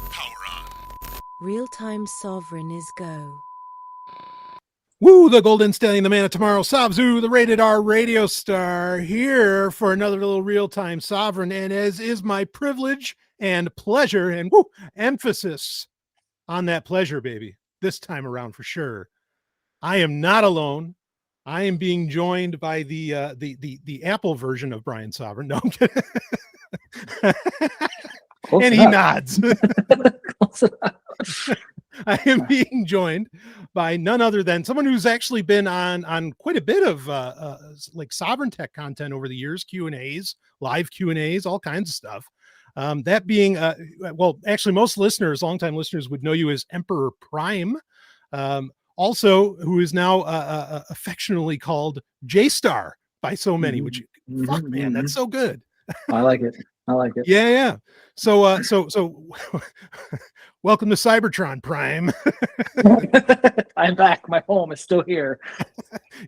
Power on. Real-time Sovryn is go. Woo, the Golden Stallion, the man of tomorrow, Savzu, the rated R radio star, here for another little real-time Sovryn. And as is my privilege and pleasure, and woo, emphasis on that pleasure, baby, this time around for sure. I am not alone. I am being joined by the Apple version of Brian Sovryn. No, I'm kidding. And he nods. I am being joined by none other than someone who's actually been on quite a bit of like Sovryn Tech content over the years, Q&As, live Q&As, all kinds of stuff. That being, well, actually most listeners, longtime listeners would know you as Emperor Prime. Also, who is now affectionately called JStar by so many, which, fuck, man, that's so good. I like it. I like it. Yeah. So welcome to Cybertron, Prime. I'm back. My home is still here.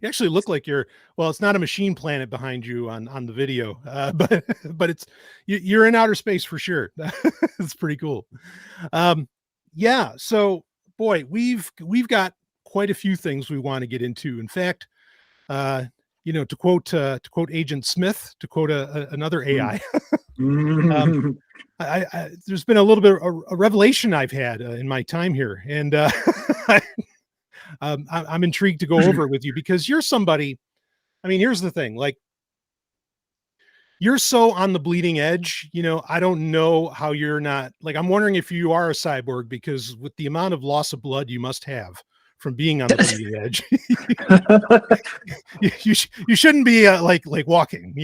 You actually look like well, it's not a machine planet behind you on the video, but it's you're in outer space for sure. It's pretty cool. Yeah. So boy, we've got quite a few things we want to get into. In fact, to quote Agent Smith, to quote another AI, there's been a little bit of a revelation I've had in my time here, and I'm intrigued to go over it with you because you're somebody. I mean, here's the thing: like, you're so on the bleeding edge. I don't know how you're not. Like, I'm wondering if you are a cyborg because with the amount of loss of blood you must have from being on the bleeding edge, you shouldn't be like walking,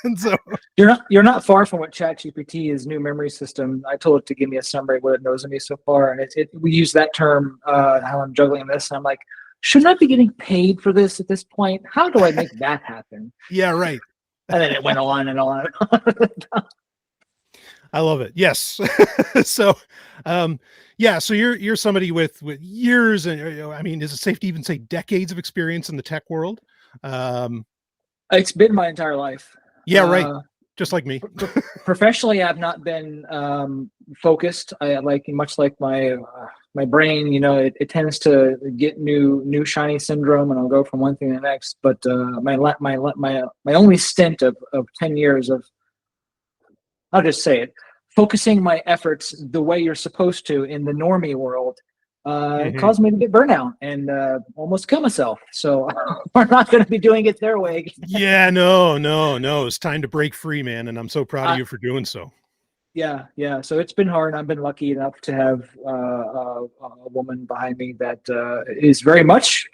And so you're not far from what ChatGPT's new memory system. I told it to give me a summary of what it knows of me so far, and we use that term how I'm juggling this, and I'm like, shouldn't I be getting paid for this at this point? How do I make that happen? Yeah, right. And then it went on and on. I love it. Yes. So, yeah. So you're somebody with years, and I mean, is it safe to even say decades of experience in the tech world? It's been my entire life. Yeah, right. Just like me. Professionally, I've not been focused. I much like my brain. It tends to get new shiny syndrome, and I'll go from one thing to the next. But my only stint of 10 years of, I'll just say it, focusing my efforts the way you're supposed to in the normie world caused me to get burnout and almost kill myself. So we're not going to be doing it their way. Yeah, no. It's time to break free, man. And I'm so proud of you for doing so. Yeah. So it's been hard. I've been lucky enough to have a woman behind me that is very much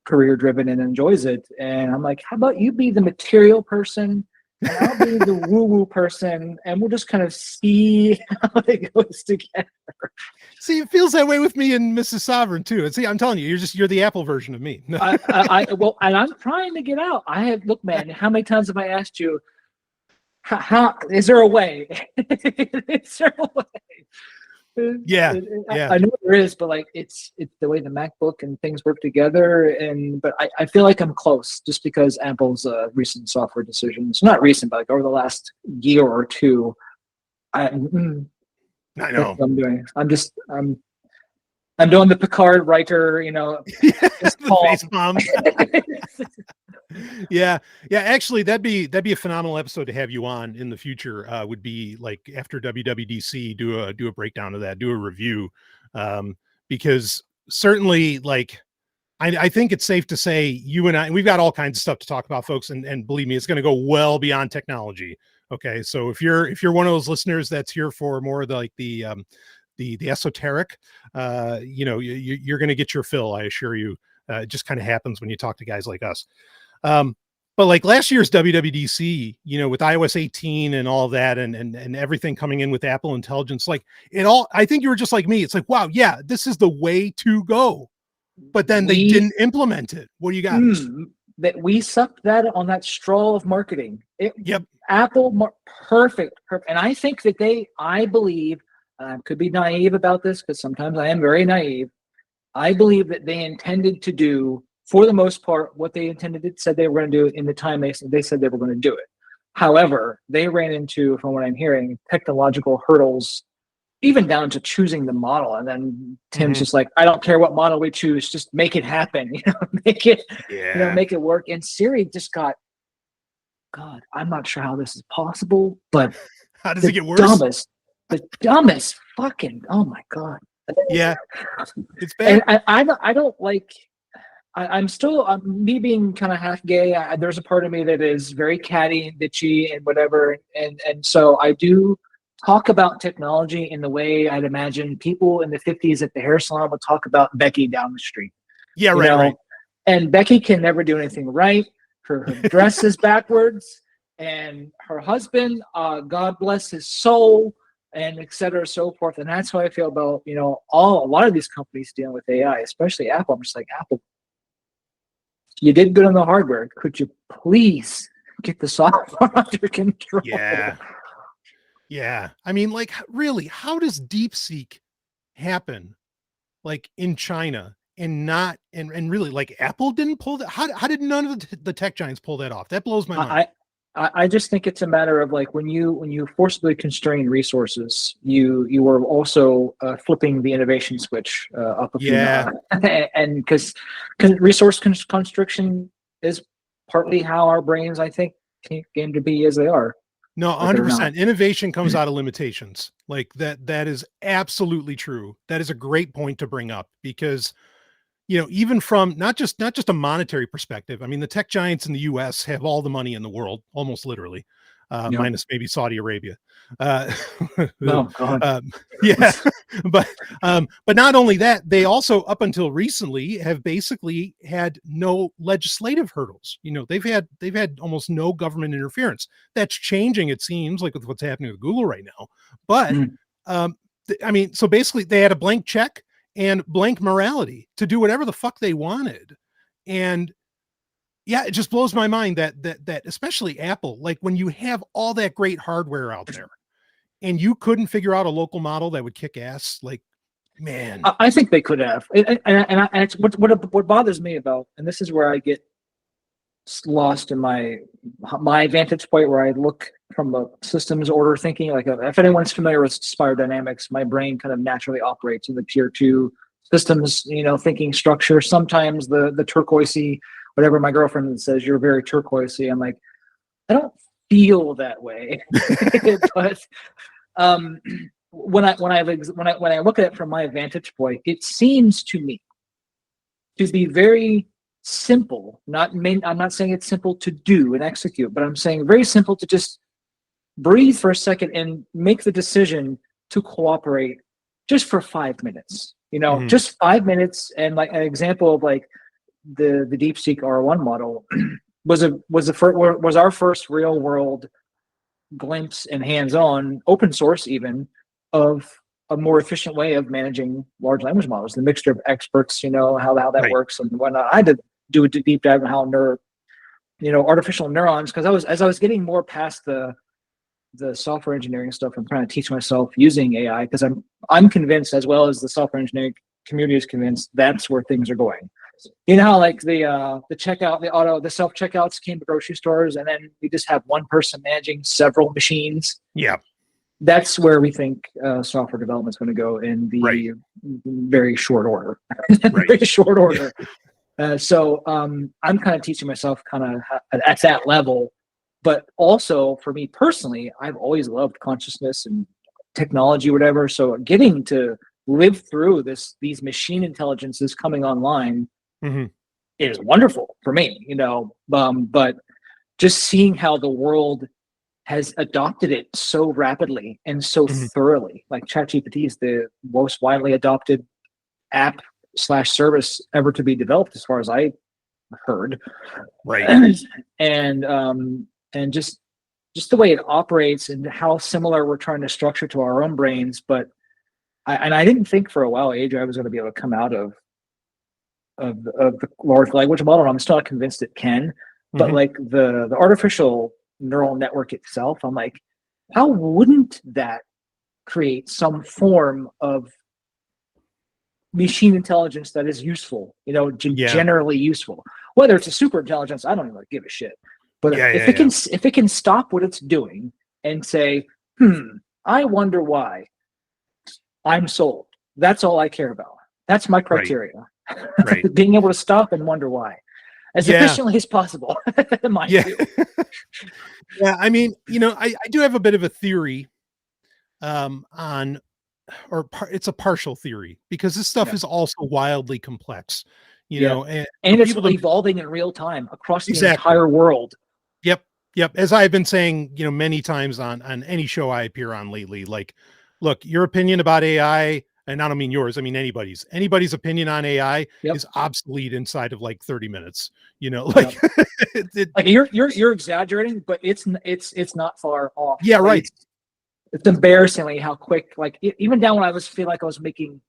career driven and enjoys it. And I'm like, how about you be the material person? And I'll be the woo-woo person, and we'll just kind of see how it goes together. See, it feels that way with me and Mrs. Sovryn too. See, I'm telling you, you're the Apple version of me. Well, and I'm trying to get out. Look, man, how many times have I asked you, how is there a way? Is there a way? Yeah. I know there is, but like it's the way the MacBook and things work together. But I feel like I'm close just because Apple's recent software decisions, not recent, but like over the last year or two. I know. That's what I'm doing. I'm doing the Picard writer, face palm. Yeah. Actually, that'd be a phenomenal episode to have you on in the future. Would be like after WWDC, do a breakdown of that, do a review, because certainly, like, I think it's safe to say you and we've got all kinds of stuff to talk about, folks, and believe me, it's going to go well beyond technology. Okay, so if you're one of those listeners that's here for more of the esoteric, you're going to get your fill. I assure you. It just kind of happens when you talk to guys like us. But like last year's WWDC, with iOS 18 and all of that, and everything coming in with Apple Intelligence, like I think you were just like me. It's like, wow, yeah, this is the way to go. But then they didn't implement it. What do you got? That we sucked that on that straw of marketing. Yep. Apple, perfect. And I think that I believe, I could be naive about this because sometimes I am very naive. I believe that they intended to do, for the most part, what they said they were going to do in the time they said they were going to do it. However, they ran into, from what I'm hearing, technological hurdles, even down to choosing the model. And then Tim's just like, I don't care what model we choose, just make it happen, make it, make it work. And Siri just got, God, I'm not sure how this is possible, but how does it get worse? The dumbest fucking, oh my God. Yeah, it's bad. And I don't like, I'm still, me being kind of half gay, there's a part of me that is very catty and bitchy and whatever. And so I do talk about technology in the way I'd imagine people in the 50s at the hair salon would talk about Becky down the street. Yeah, right. And Becky can never do anything right. Her dress is backwards, and her husband, God bless his soul, and et cetera, so forth. And that's how I feel about, a lot of these companies dealing with AI, especially Apple. I'm just like, Apple, you did good on the hardware. Could you please get the software under control? Yeah. I mean, like, really, how does DeepSeek happen, like, in China and not, and really, like, Apple didn't pull that? How did none of the tech giants pull that off? That blows my mind. I just think it's a matter of, like, when you forcibly constrain resources, you are also flipping the innovation switch up a few notches. And because resource constriction is partly how our brains, I think, came to be as they are. No, 100%. Innovation comes out of limitations. Like that is absolutely true. That is a great point to bring up, because, even from not just a monetary perspective, I mean, the tech giants in the US have all the money in the world, almost literally, minus maybe Saudi Arabia. Oh, God. Yeah. But not only that, they also, up until recently, have basically had no legislative hurdles. They've had almost no government interference. That's changing, it seems, like with what's happening with Google right now. But I mean, so basically they had a blank check and blank morality to do whatever the fuck they wanted. And yeah, it just blows my mind that especially Apple, like, when you have all that great hardware out there and you couldn't figure out a local model that would kick ass, like, man. I think they could have. And it's what bothers me about, and this is where I get lost in my vantage point, where I look from a systems order thinking. Like, if anyone's familiar with Spire Dynamics, my brain kind of naturally operates in the tier 2 systems, thinking structure. Sometimes the turquoisey, whatever my girlfriend says, you're very turquoisey. I'm like, I don't feel that way. But when I look at it from my vantage point, it seems to me to be very simple. I'm not saying it's simple to do and execute, but I'm saying very simple to just breathe for a second and make the decision to cooperate just for 5 minutes. Just 5 minutes. And, like, an example of, like, the DeepSeek R1 model was our first real world glimpse and hands-on, open source even, of a more efficient way of managing large language models. The mixture of experts, how that works and whatnot. I had to do a deep dive on how artificial neurons, because as I was getting more past the software engineering stuff, I'm trying to teach myself using AI, because I'm convinced, as well as the software engineering community is convinced, that's where things are going. How, like, the checkout, the self checkouts came to grocery stores, and then we just have one person managing several machines. Yeah, that's where we think software development is going to go in the very short order. Very short order. So I'm kind of teaching myself kind of at that level. But also, for me personally, I've always loved consciousness and technology, whatever. So getting to live through these machine intelligences coming online is wonderful for me, but just seeing how the world has adopted it so rapidly and so thoroughly. Like, ChatGPT is the most widely adopted app / service ever to be developed, as far as I heard. Right. And just the way it operates and how similar we're trying to structure to our own brains. But I didn't think for a while I was going to be able to come out of the large language model. I'm still not convinced it can, but like the artificial neural network itself, I'm like, how wouldn't that create some form of machine intelligence that is useful, generally useful? Whether it's a super intelligence, I don't even give a shit. But if it can stop what it's doing and say, I wonder why, I'm sold. That's all I care about. That's my criteria. Right. Being able to stop and wonder why as efficiently as possible. Yeah, I mean, I do have a bit of a theory it's a partial theory, because this stuff is also wildly complex, and it's evolving in real time across the entire world. Yep. As I've been saying, many times on any show I appear on lately, like, look, your opinion about AI, and I don't mean yours, I mean anybody's opinion on AI is obsolete inside of like 30 minutes, like, like you're exaggerating, but it's not far off. Yeah. Right. It's embarrassingly how quick, like even down when I feel like I was making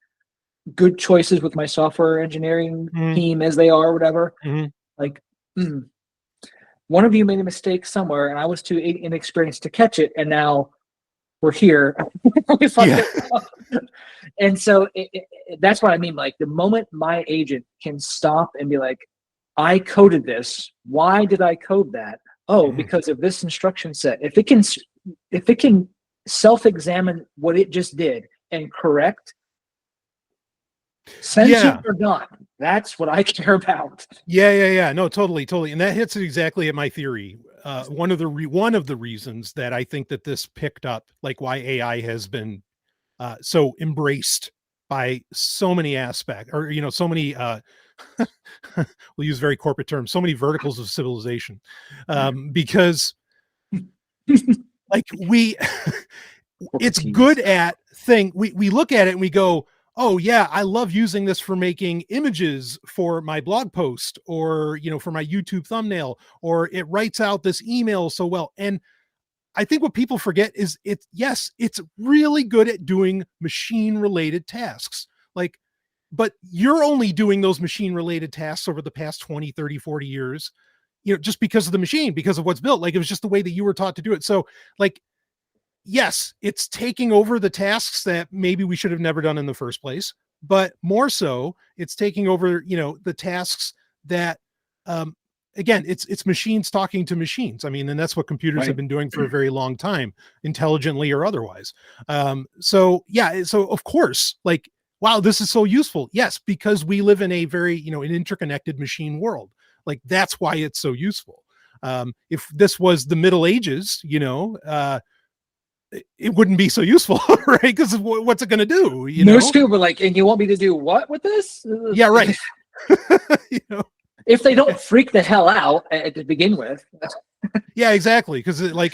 good choices with my software engineering team as they are, or whatever. Like, one of you made a mistake somewhere and I was too inexperienced to catch it. And now we're here. And so that's what I mean. Like, the moment my agent can stop and be like, I coded this. Why did I code that? Oh, because of this instruction set. If it can self-examine what it just did and correct, sentient or not, that's what I care about. Yeah. No, totally. And that hits it exactly at my theory. One of the reasons that I think that this picked up, like why AI has been so embraced by so many aspects, or so many we'll use very corporate terms, so many verticals of civilization, because like it's good at we look at it and we go, oh yeah, I love using this for making images for my blog post, or for my YouTube thumbnail, or it writes out this email so well. And I think what people forget is it's really good at doing machine related tasks. Like, but you're only doing those machine related tasks over the past 20, 30, 40 years, just because of the machine, because of what's built. Like, it was just the way that you were taught to do it. So like, yes, it's taking over the tasks that maybe we should have never done in the first place, but more so it's taking over, the tasks that, again, it's machines talking to machines. I mean, and that's what computers have been doing for a very long time, intelligently or otherwise. So of course, like, wow, this is so useful. Yes, because we live in a very, an interconnected machine world. Like, that's why it's so useful. If this was the Middle Ages, it wouldn't be so useful, right? Because what's it going to do? Most people were like, and you want me to do what with this? Yeah, right. If they don't freak the hell out to begin with. Yeah, exactly. Because like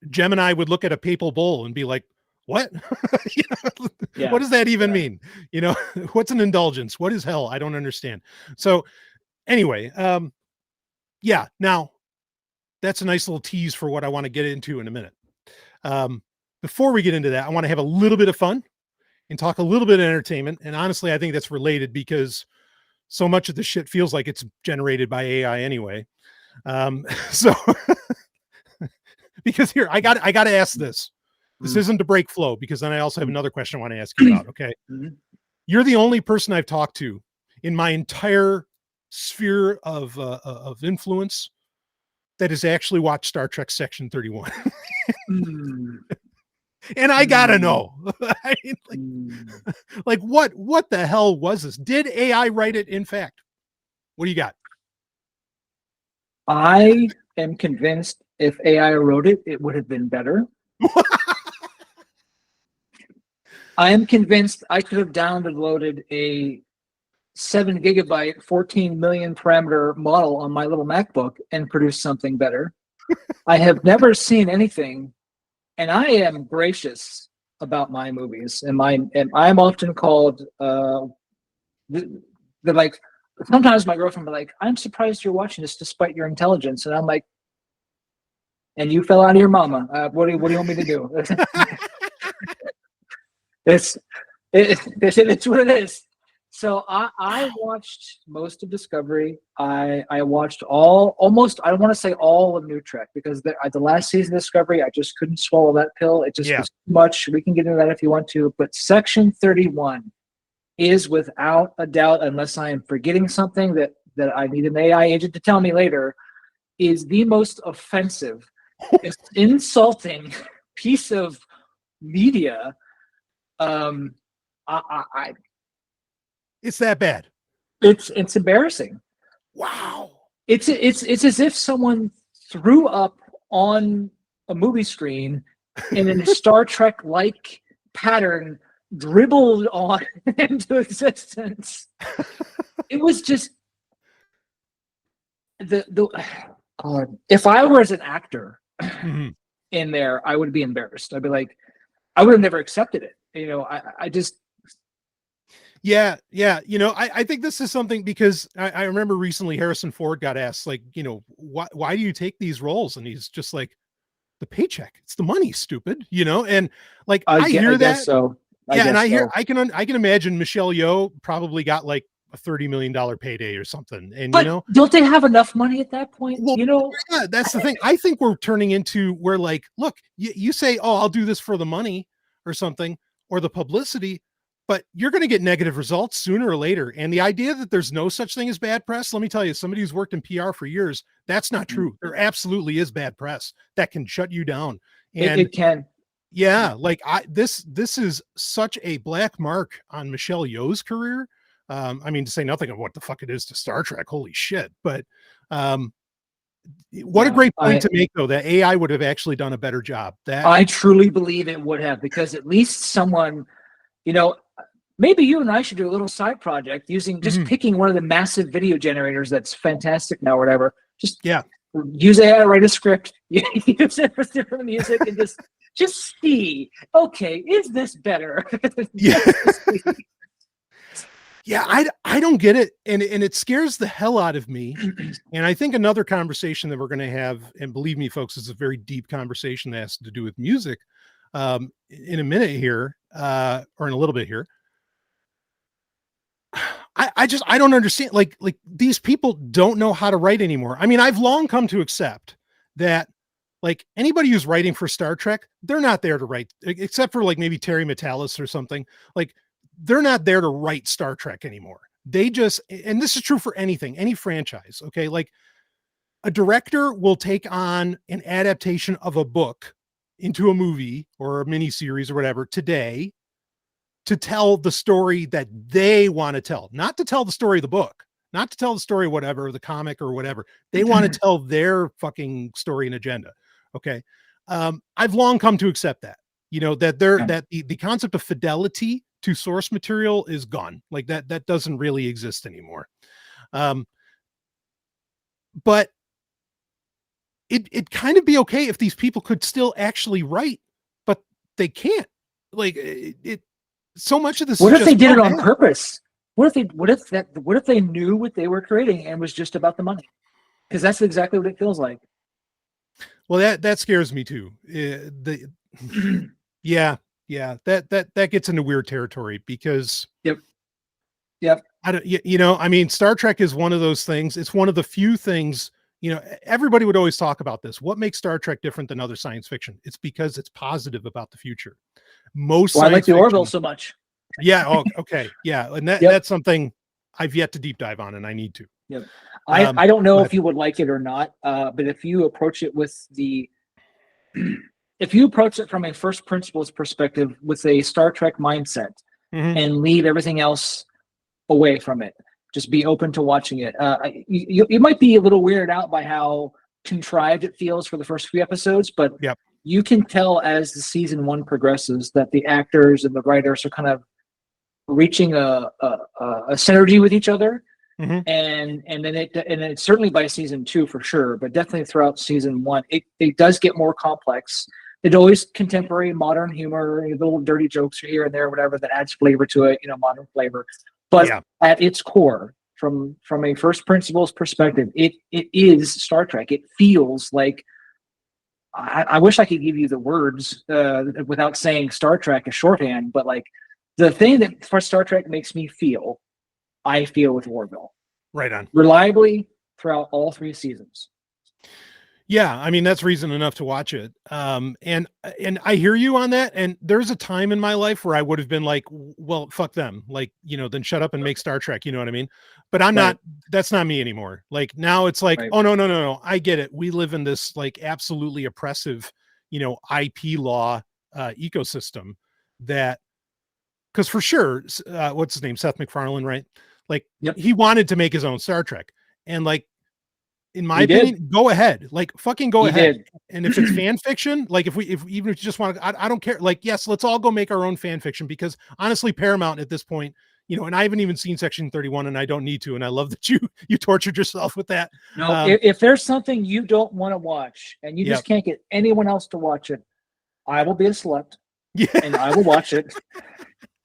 Gemini would look at a papal bull and be like, what? What does that even mean? What's an indulgence? What is hell? I don't understand. So anyway, now that's a nice little tease for what I want to get into in a minute. Before we get into that, I want to have a little bit of fun and talk a little bit of entertainment. And honestly, I think that's related, because so much of the shit feels like it's generated by AI anyway. So because here, I got to ask this. This isn't to break flow, because then I also have another question I want to ask you about. Okay. You're the only person I've talked to in my entire sphere of influence that has actually watched Star Trek Section 31. And I gotta know. I mean, like what the hell was this? Did AI write it, in fact? What do you got? I am convinced if AI wrote it, it would have been better. I am convinced I could have downloaded a 7 gigabyte, 14 million parameter model on my little MacBook and produced something better. I have never seen anything, and I am gracious about my movies, and I'm often called like, sometimes my girlfriend will be like, I'm surprised you're watching this despite your intelligence, and I'm like, and you fell out of your mama. What do you want me to do? It's what it is. So I watched most of Discovery. I watched almost, I don't want to say all of New Trek, because the last season of Discovery, I just couldn't swallow that pill. It just was too much. We can get into that if you want to. But Section 31 is without a doubt, unless I am forgetting something that I need an AI agent to tell me later, is the most offensive, insulting piece of media. It's that bad. It's embarrassing. Wow. It's as if someone threw up on a movie screen and in a Star Trek like pattern dribbled on into existence. It was just if I was an actor in there, I would be embarrassed. I'd be like, I would have never accepted it. I just. Yeah. I think this is something because I remember recently Harrison Ford got asked, like, why do you take these roles? And he's just like, the paycheck, it's the money, stupid, and like I hear that. So I can imagine Michelle Yeoh probably got like a $30 million payday or something. And don't they have enough money at that point? Well, yeah, that's the thing. I think we're turning into where, like, look, you say, oh, I'll do this for the money or something, or the publicity, but you're going to get negative results sooner or later. And the idea that there's no such thing as bad press, let me tell you, somebody who's worked in PR for years, that's not true. There absolutely is bad press that can shut you down. And it can. Yeah. Like this is such a black mark on Michelle Yeoh's career. I mean, to say nothing of what the fuck it is to Star Trek. Holy shit. But what a great point to make, though, that AI would have actually done a better job. That I truly believe it would have, because at least someone, maybe you and I should do a little side project using just picking one of the massive video generators that's fantastic now or whatever. Just use AI to write a script, use it for different music, and just see, okay, is this better? Yeah, I don't get it. And it scares the hell out of me. And I think another conversation that we're going to have, and believe me, folks, is a very deep conversation that has to do with music in a minute here, or in a little bit here. I don't understand. Like these people don't know how to write anymore. I mean, I've long come to accept that, like, anybody who's writing for Star Trek, they're not there to write, except for like maybe Terry Matalas or something. Like, they're not there to write Star Trek anymore. They just, and this is true for anything, any franchise. Okay. Like, a director will take on an adaptation of a book into a movie or a mini series or whatever today to tell the story that they want to tell, not to tell the story of the book, not to tell the story of whatever, the comic or whatever. They want to tell their fucking story and agenda. Okay. I've long come to accept that, that the concept of fidelity to source material is gone. Like that doesn't really exist anymore. But it'd kind of be okay if these people could still actually write, but they can't. Like so much of this. What if they did it on purpose? What if they knew what they were creating and was just about the money? Because that's exactly what it feels like. Well, that scares me too. That gets into weird territory because Yep. I mean, Star Trek is one of those things. It's one of the few things, everybody would always talk about this. What makes Star Trek different than other science fiction? It's because it's positive about the future. I like the Orville so much. Yeah. Oh, okay. Yeah. And that's something I've yet to deep dive on, and I need to. Yep. I don't know if you would like it or not, but if you approach it if you approach it from a first principles perspective with a Star Trek mindset and leave everything else away from it, just be open to watching it. You might be a little weirded out by how contrived it feels for the first few episodes, but you can tell as the season 1 progresses that the actors and the writers are kind of reaching a synergy with each other. And then it's certainly by season 2 for sure, but definitely throughout season 1, it does get more complex. It always contemporary modern humor, little dirty jokes here and there, whatever that adds flavor to it, modern flavor. But at its core, from a first principles perspective, it is Star Trek. It feels like, I wish I could give you the words without saying Star Trek as shorthand, but like the thing that for Star Trek makes me feel, I feel with Orville. Right on. Reliably throughout all 3 seasons. Yeah, I mean that's reason enough to watch it. And I hear you on that. And there's a time in my life where I would have been like, well, fuck them, like, then shut up and make Star Trek. You know what I mean? But I'm Right. not. That's not me anymore. Like now, it's like, Right. oh no, I get it. We live in this like absolutely oppressive, IP law ecosystem that, because for sure, what's his name, Seth MacFarlane, right? Like Yep. he wanted to make his own Star Trek, and like, in my He did. opinion, go ahead, like fucking go He ahead. did. And if it's fan fiction, like if even if you just want to, I don't care. Like, yes, let's all go make our own fan fiction, because honestly, Paramount at this point, and I haven't even seen Section 31, and I don't need to. And I love that you tortured yourself with that. No, if there's something you don't want to watch and you just can't get anyone else to watch it, I will be a slut. Yeah. And I will watch it.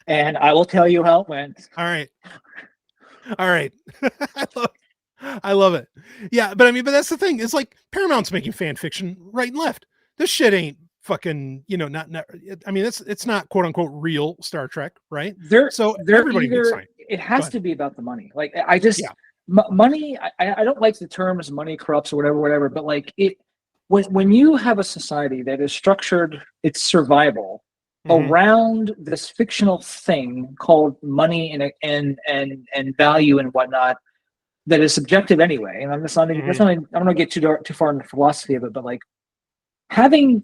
And I will tell you how it went. All right. I love it. Yeah, but I mean, but that's the thing. It's like Paramount's making fan fiction right and left. This shit ain't fucking, not. I mean, it's not quote unquote real Star Trek, right? So everybody gets fine. It has to be about the money. Like I just money. I don't like the terms "money corrupts" or whatever. But like when you have a society that is structured its survival around this fictional thing called money and value and whatnot, that is subjective anyway. And I'm just not, I don't want to get too far into the philosophy of it, but like having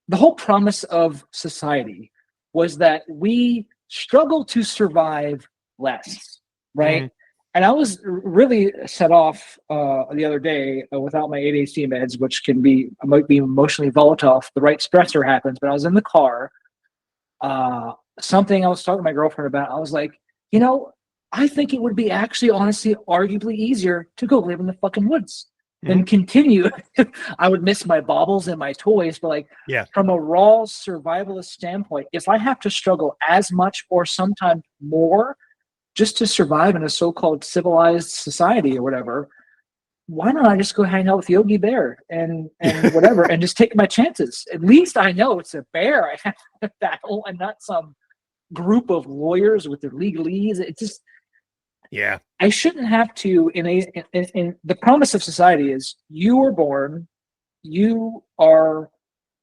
the whole promise of society was that we struggle to survive less, right? And I was really set off the other day without my ADHD meds, which might be emotionally volatile if the right stressor happens. But I was in the car, something I was talking to my girlfriend about. I was like, I think it would be actually, honestly, arguably easier to go live in the fucking woods than continue. I would miss my baubles and my toys, but like, from a raw survivalist standpoint, if I have to struggle as much or sometimes more just to survive in a so-called civilized society or whatever, why not I just go hang out with Yogi Bear and whatever and just take my chances? At least I know it's a bear I have to battle and not some group of lawyers with their legalese. It's just, I shouldn't have to. In the promise of society is you were born, you are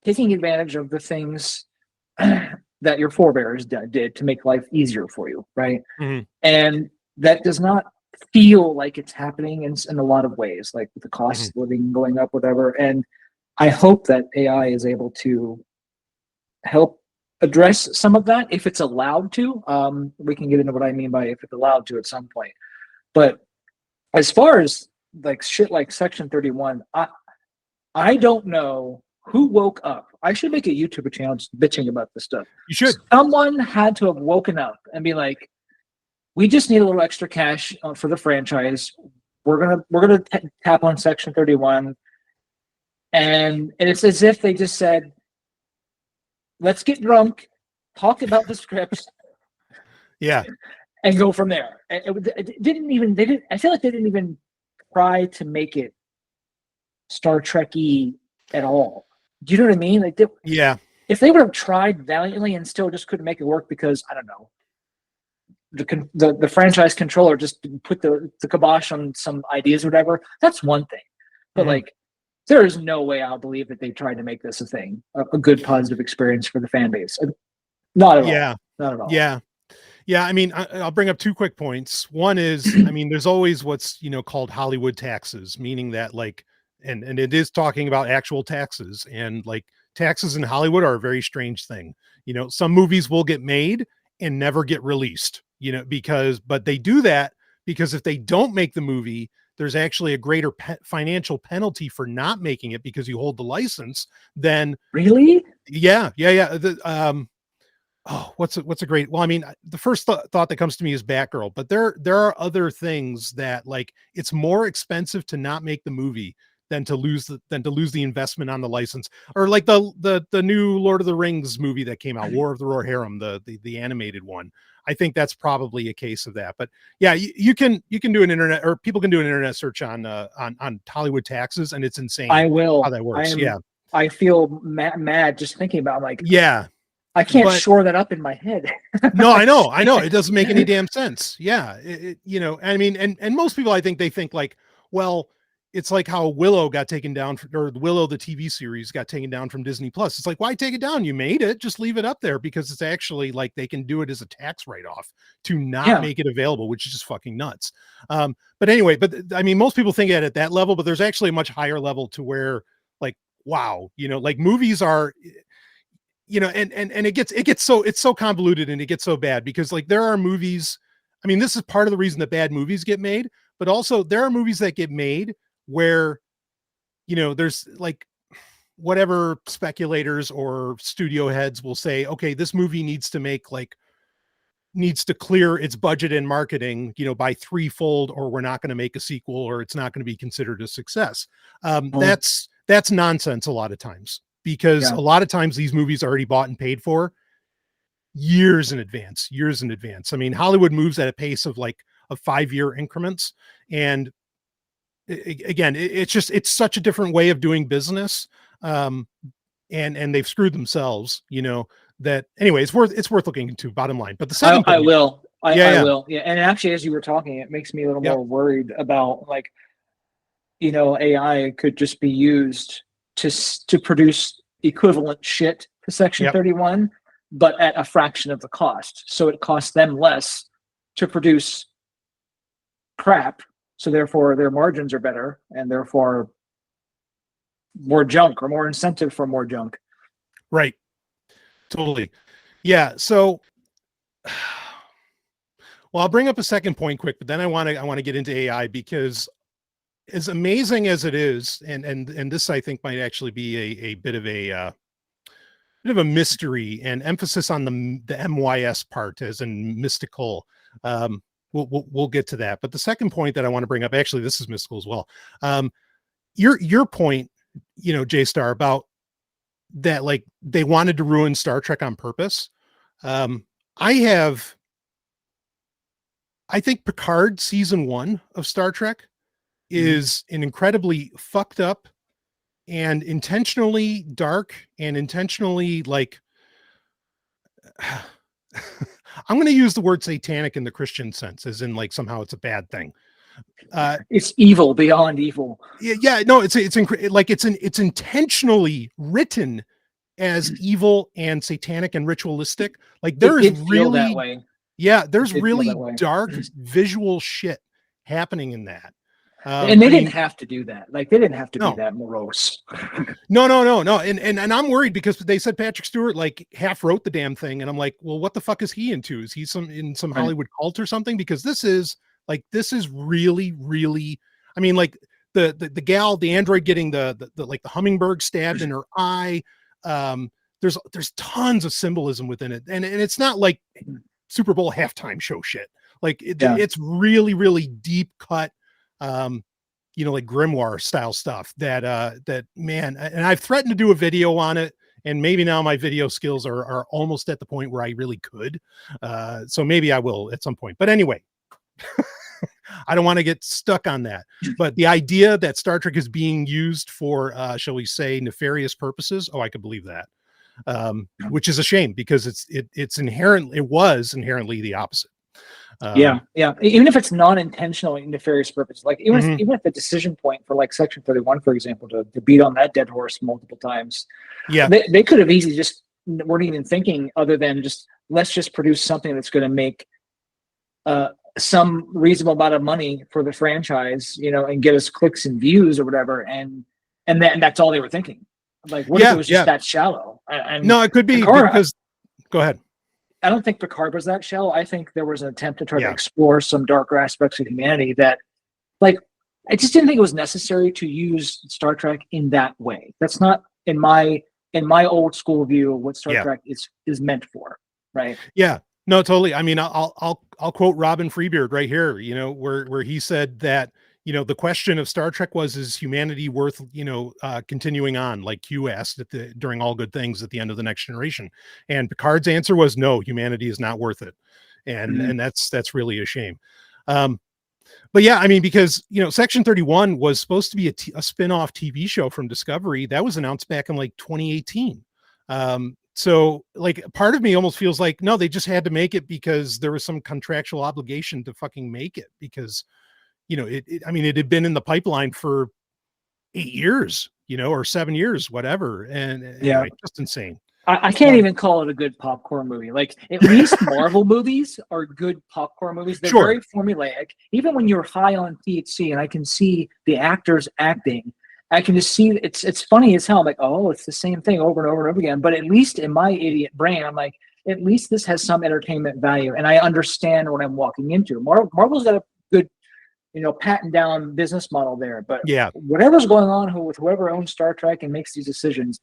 taking advantage of the things that your forebears did to make life easier for you, right? And that does not feel like it's happening in a lot of ways, like with the cost of living going up, whatever. And I hope that AI is able to help address some of that if it's allowed to. We can get into what I mean by if it's allowed to at some point. But as far as like shit like Section 31, I don't know who woke up. I should make a YouTube channel just bitching about this stuff. You should. Someone had to have woken up and be like, we just need a little extra cash for the franchise. We're gonna tap on Section 31, and it's as if they just said, let's get drunk, talk about the scripts, and go from there. It didn't even. They didn't. I feel like they didn't even try to make it Star Trek-y at all. Do you know what I mean? Like, if they would have tried valiantly and still just couldn't make it work because I don't know, the franchise controller just put the kibosh on some ideas or whatever, that's one thing. But like, there is no way I'll believe that they tried to make this a thing, a good positive experience for the fan base. Not at all. Not at all. Yeah. I mean, I'll bring up two quick points. One is, I mean, there's always what's, called Hollywood taxes, meaning that like, and it is talking about actual taxes, and like taxes in Hollywood are a very strange thing. Some movies will get made and never get released, but they do that because if they don't make the movie, there's actually a greater financial penalty for not making it because you hold the license. Then really, what's a great? Well, I mean, the first thought that comes to me is Batgirl, but there are other things that like it's more expensive to not make the movie than to lose the investment on the license, or like the new Lord of the Rings movie that came out, War of the Rohirrim, the animated one. I think that's probably a case of that. But yeah, you can do an internet, or people can do an internet search on Hollywood taxes, and it's insane. I will. How that works. I feel mad just thinking about it. Like, I can't shore that up in my head. No, I know. It doesn't make any damn sense. Yeah. I mean, and most people, I think they think like, well, it's like how Willow got taken down, or Willow, the TV series, got taken down from Disney Plus. It's like, why take it down? You made it, just leave it up there, because it's actually like they can do it as a tax write-off to not make it available, which is just fucking nuts. But anyway, I mean, most people think at that level, but there's actually a much higher level to where, like, wow, like movies are, and it's so convoluted, and it gets so bad because, like, there are movies. I mean, this is part of the reason that bad movies get made, but also there are movies that get made where, there's like whatever speculators or studio heads will say, okay, this movie needs to clear its budget and marketing, by threefold, or we're not going to make a sequel, or it's not going to be considered a success. That's nonsense a lot of times, because a lot of times these movies are already bought and paid for years in advance. I mean, Hollywood moves at a pace of 5-year increments. And again, it's such a different way of doing business. And they've screwed themselves, that anyway, it's worth looking into, bottom line. But the second I will. I will. Yeah. And actually, as you were talking, it makes me a little more worried about, AI could just be used to produce equivalent shit to Section 31, but at a fraction of the cost. So it costs them less to produce crap. So therefore their margins are better, and therefore more junk, or more incentive for more junk. Right. Totally. Yeah. So, well, I'll bring up a second point quick, but then I want to get into AI, because as amazing as it is, and this I think might actually be a bit of a mystery, and emphasis on the MYS part, as in mystical. We'll get to that. But the second point that I want to bring up, actually, this is mystical as well. Your point, JStar, about that, like, they wanted to ruin Star Trek on purpose. I think Picard season 1 of Star Trek is an incredibly fucked up and intentionally dark and intentionally, like, I'm going to use the word satanic in the Christian sense, as in, like, somehow it's a bad thing. It's evil beyond evil. No, it's intentionally written as evil and satanic and ritualistic. Like, there's really that way. There's really dark visual shit happening in that. And they didn't have to do that. Like, they didn't have to be that morose. No. And I'm worried, because they said Patrick Stewart, like, half wrote the damn thing. And I'm like, well, what the fuck is he into? Is he in some Hollywood cult or something? Because this is really, really, I mean, like, the gal, the android getting the hummingbird stabbed in her eye. There's tons of symbolism within it. And it's not like Super Bowl halftime show shit. Like, it's really, really deep cut, like grimoire style stuff that man, and I've threatened to do a video on it, and maybe now my video skills are almost at the point where I really could. So maybe I will at some point, but anyway, I don't want to get stuck on that. But the idea that Star Trek is being used for, shall we say, nefarious purposes, I could believe that. Which is a shame, because it was inherently the opposite. Even if it's non-intentional nefarious purpose, like even if the decision point for, like, Section 31, for example, to beat on that dead horse multiple times, they could have easily just weren't even thinking other than just, let's just produce something that's going to make some reasonable amount of money for the franchise, and get us clicks and views or whatever, and that's all they were thinking. Like, what if it was just that shallow? No, it could be because. Go ahead. I don't think Picard was that shallow. I think there was an attempt to try to explore some darker aspects of humanity that, like, I just didn't think it was necessary to use Star Trek in that way. That's not in my old school view of what Star Trek is meant for, right? Yeah, no, totally. I mean, I'll quote Robin Freebeard right here. Where he said that, the question of Star Trek was, is humanity worth, continuing on, like Q asked during All Good Things at the end of The Next Generation. And Picard's answer was, no, humanity is not worth it. And that's really a shame. But yeah, I mean, because, Section 31 was supposed to be a spin-off TV show from Discovery that was announced back in, like, 2018. So, like, part of me almost feels like, no, they just had to make it because there was some contractual obligation to fucking make it, because, it had been in the pipeline for 8 years, or 7 years, whatever. And anyway, just insane. I can't even call it a good popcorn movie. Like, at least Marvel movies are good popcorn movies. They're very formulaic. Even when you're high on THC and I can see the actors acting, I can just see it's funny as hell. I'm like, oh, it's the same thing over and over and over again. But at least in my idiot brain, I'm like, at least this has some entertainment value, and I understand what I'm walking into. Marvel's got a good, patting down business model there. But whatever's going on with whoever owns Star Trek and makes these decisions,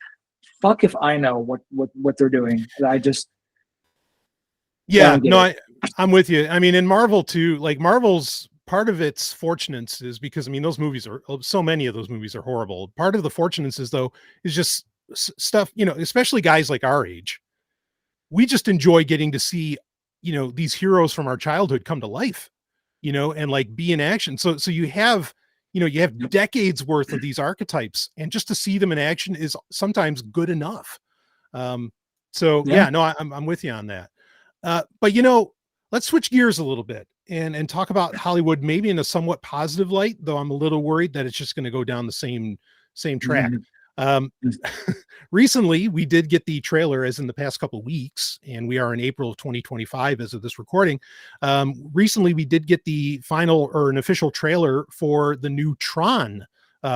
fuck if I know what they're doing. I just I'm with you. I mean, in Marvel too, like Marvel's part of its fortunates is because those movies so many of those movies are horrible. Part of the fortunates is just stuff, especially guys like our age. We just enjoy getting to see, these heroes from our childhood come to life, and like be in action. So you have decades worth of these archetypes, and just to see them in action is sometimes good enough. I'm with you on that. But let's switch gears a little bit and talk about Hollywood, maybe in a somewhat positive light, though I'm a little worried that it's just going to go down the same track. Recently we did get the trailer, as in the past couple of weeks, and we are in April of 2025 as of this recording. Recently we did get the final or an official trailer for the new Tron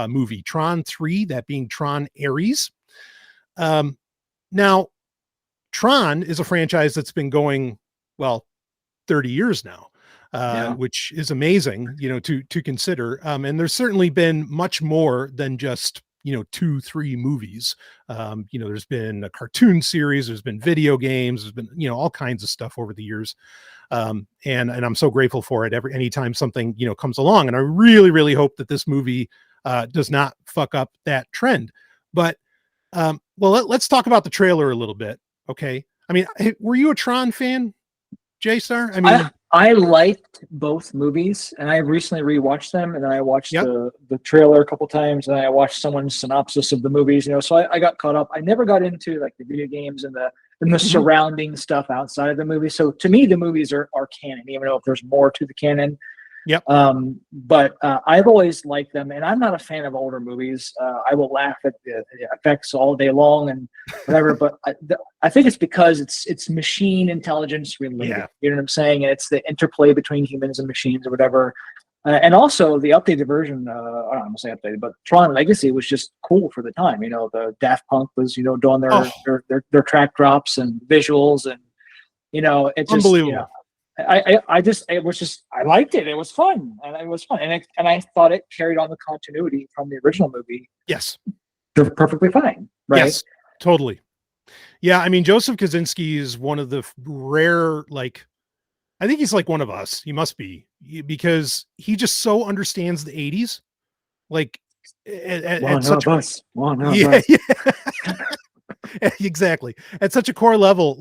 movie, Tron 3, that being Tron Ares. Now Tron is a franchise that's been going, 30 years now, which is amazing, to consider. And there's certainly been much more than just, 2-3 movies. There's been a cartoon series, there's been video games, there's been, all kinds of stuff over the years. And I'm so grateful for it anytime something, comes along. And I really, really hope that this movie does not fuck up that trend. But, let's talk about the trailer a little bit. Okay. Were you a Tron fan, JStar? I liked both movies, and I recently rewatched them, and then I watched the trailer a couple times, and I watched someone's synopsis of the movies. So I got caught up. I never got into like the video games and the surrounding stuff outside of the movie. So to me, the movies are canon, even though if there's more to the canon. But I've always liked them, and I'm not a fan of older movies. I will laugh at the effects all day long and whatever, but I think it's because it's machine intelligence related. You know what I'm saying? And it's the interplay between humans and machines or whatever. And also the updated version, I don't want to say updated, but Tron Legacy was just cool for the time. The Daft Punk was, doing their track drops and visuals, and it's just unbelievable. I liked it. It was fun, and I thought it carried on the continuity from the original movie. Yes, perfectly fine. Right? Yes, totally. Yeah, Joseph Kosinski is one of the rare, I think he's like one of us. He must be, because he just so understands the 80s. Exactly, at such a core level.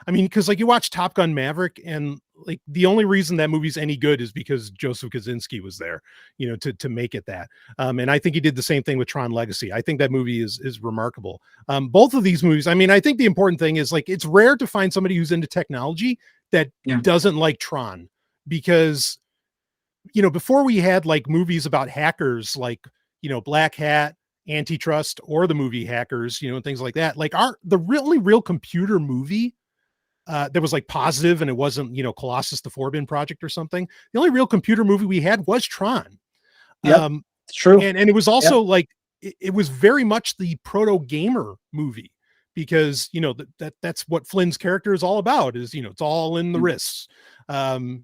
Because you watch Top Gun Maverick, and the only reason that movie's any good is because Joseph Kosinski was there, to make it that. And I think he did the same thing with Tron Legacy. I think that movie is remarkable. Both of these movies, I think the important thing is it's rare to find somebody who's into technology that doesn't like Tron, because before we had movies about hackers, Black Hat, Antitrust, or the movie Hackers, and things like that. The only real computer movie that was positive, and it wasn't, Colossus the Forbin Project or something. The only real computer movie we had was Tron. It's true. And it was also it was very much the proto gamer movie, because, that's what Flynn's character is all about, is, it's all in the wrists. And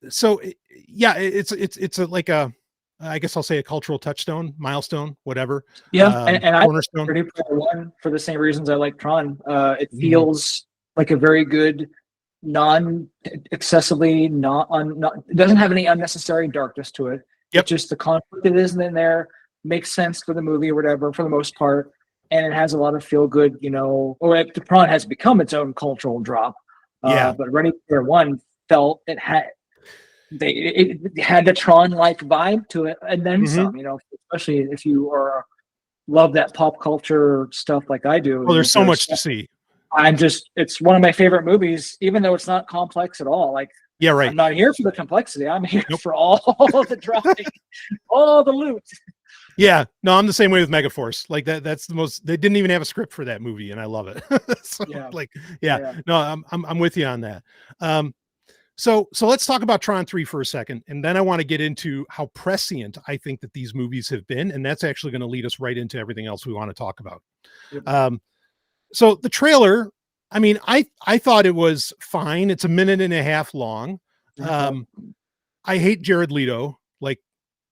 so, it's a I guess I'll say a cultural touchstone, milestone, whatever. And I Ready Player One for the same reasons I like Tron. It feels like a very good, excessively it doesn't have any unnecessary darkness to it. It's just the conflict that isn't in there makes sense for the movie or whatever, for the most part, and it has a lot of feel good. Tron has become its own cultural drop. But Ready Player One felt it had the Tron-like vibe to it, and then some. Especially if you love that pop culture stuff like I do. Well, there's so much to see. It's one of my favorite movies, even though it's not complex at all. I'm not here for the complexity. I'm here for all the dropping, all the loot. Yeah, no, I'm the same way with Megaforce. Like that's the most. They didn't even have a script for that movie, and I love it. So, Yeah. like, yeah, no, I'm with you on that. So let's talk about Tron 3 for a second, and then I want to get into how prescient I think that these movies have been, and that's actually going to lead us right into everything else we want to talk about. Yep. So the trailer, I mean, I thought it was fine. It's a minute and a half long. I hate Jared Leto. Like,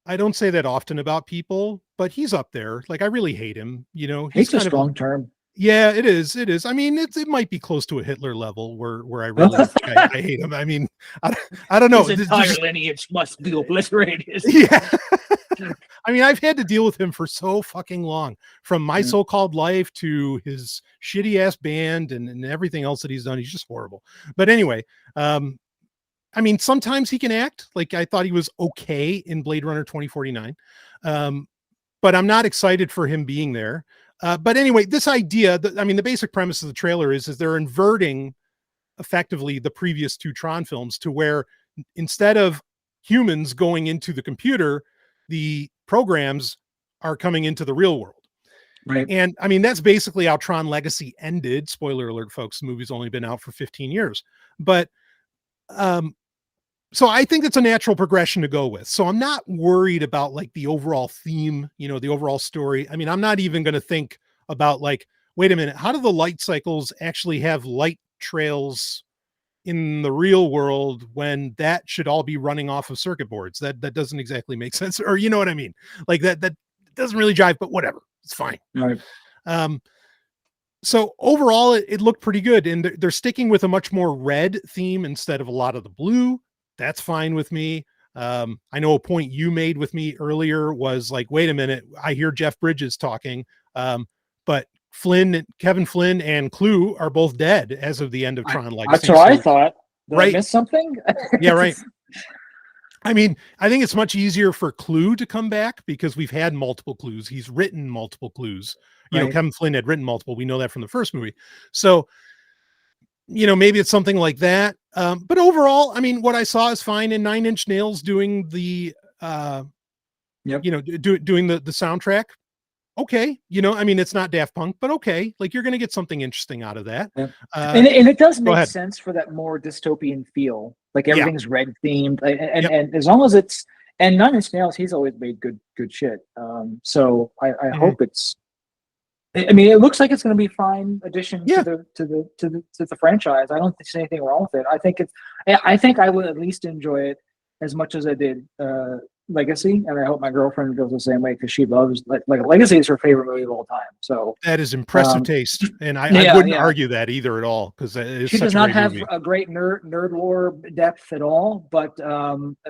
I don't say that often about people, but he's up there. Like, I really hate him. You know, he's Hate's a strong term. Yeah, it is. It is. I mean, it might be close to a Hitler level where I really I hate him. I mean, I don't know. His entire lineage must be obliterated. Yeah. I mean, I've had to deal with him for so fucking long, from My So-Called Life to his shitty ass band and everything else that he's done. He's just horrible. But anyway, I mean, sometimes he can act. Like, I thought he was okay in Blade Runner 2049. But I'm not excited for him being there. But anyway, this idea, I mean, the basic premise of the trailer is they're inverting effectively the previous two Tron films to where instead of humans going into the computer, the programs are coming into the real world. Right. And I mean, that's basically how Tron Legacy ended. Spoiler alert, folks, the movie's only been out for 15 years. But so I think it's a natural progression to go with. So I'm not worried about like the overall theme, you know, the overall story. I mean, I'm not even going to think about like, wait a minute, how do the light cycles actually have light trails in the real world when that should all be running off of circuit boards? That doesn't exactly make sense. Or you know what I mean? Like that doesn't really jive, but whatever. It's fine. All right. So overall, it looked pretty good. And they're sticking with a much more red theme instead of a lot of the blue. That's fine with me. I know a point you made with me earlier was like, wait a minute, I hear Jeff Bridges talking, but Kevin Flynn and Clue are both dead as of the end of Tron Legacy. That's what I thought. Did I miss something? Yeah, right. I mean, I think it's much easier for Clue to come back because we've had multiple clues. He's written multiple clues. You know, Kevin Flynn had written multiple. We know that from the first movie. So, you know, maybe it's something like that. But overall, I mean, what I saw is fine. And Nine Inch Nails doing the, you know, doing the soundtrack. Okay. You know, I mean, it's not Daft Punk, but okay. Like, you're going to get something interesting out of that. Yeah. And it does make sense for that more dystopian feel. Like everything's red themed. And as long as it's, and Nine Inch Nails, he's always made good shit. So I hope it's, I mean, it looks like it's going to be a fine addition to the franchise. I don't see anything wrong with it. I think I would at least enjoy it as much as I did Legacy, and I hope my girlfriend feels the same way because she loves like Legacy is her favorite movie of all time. So that is impressive taste, and I wouldn't argue that either at all because she does not have a great nerd lore depth at all, but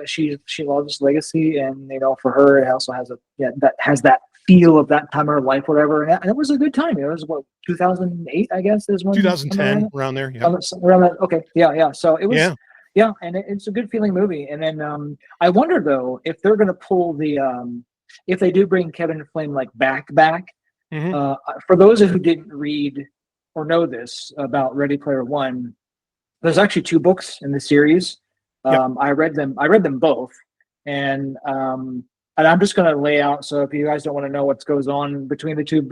she loves Legacy, and you know, for her it also has that feel of that time of her life, whatever. And it was a good time. It was what 2008, I guess, is when 2010 around there. Yeah, around that. Okay, yeah. So it was. Yeah, and it's a good feeling movie. And then I wonder though if they're going to pull the if they do bring Kevin Flynn like back. For those who didn't read or know this about Ready Player One, there's actually 2 books in the series. I read them both, and I'm just going to lay out. So if you guys don't want to know what goes on between the two,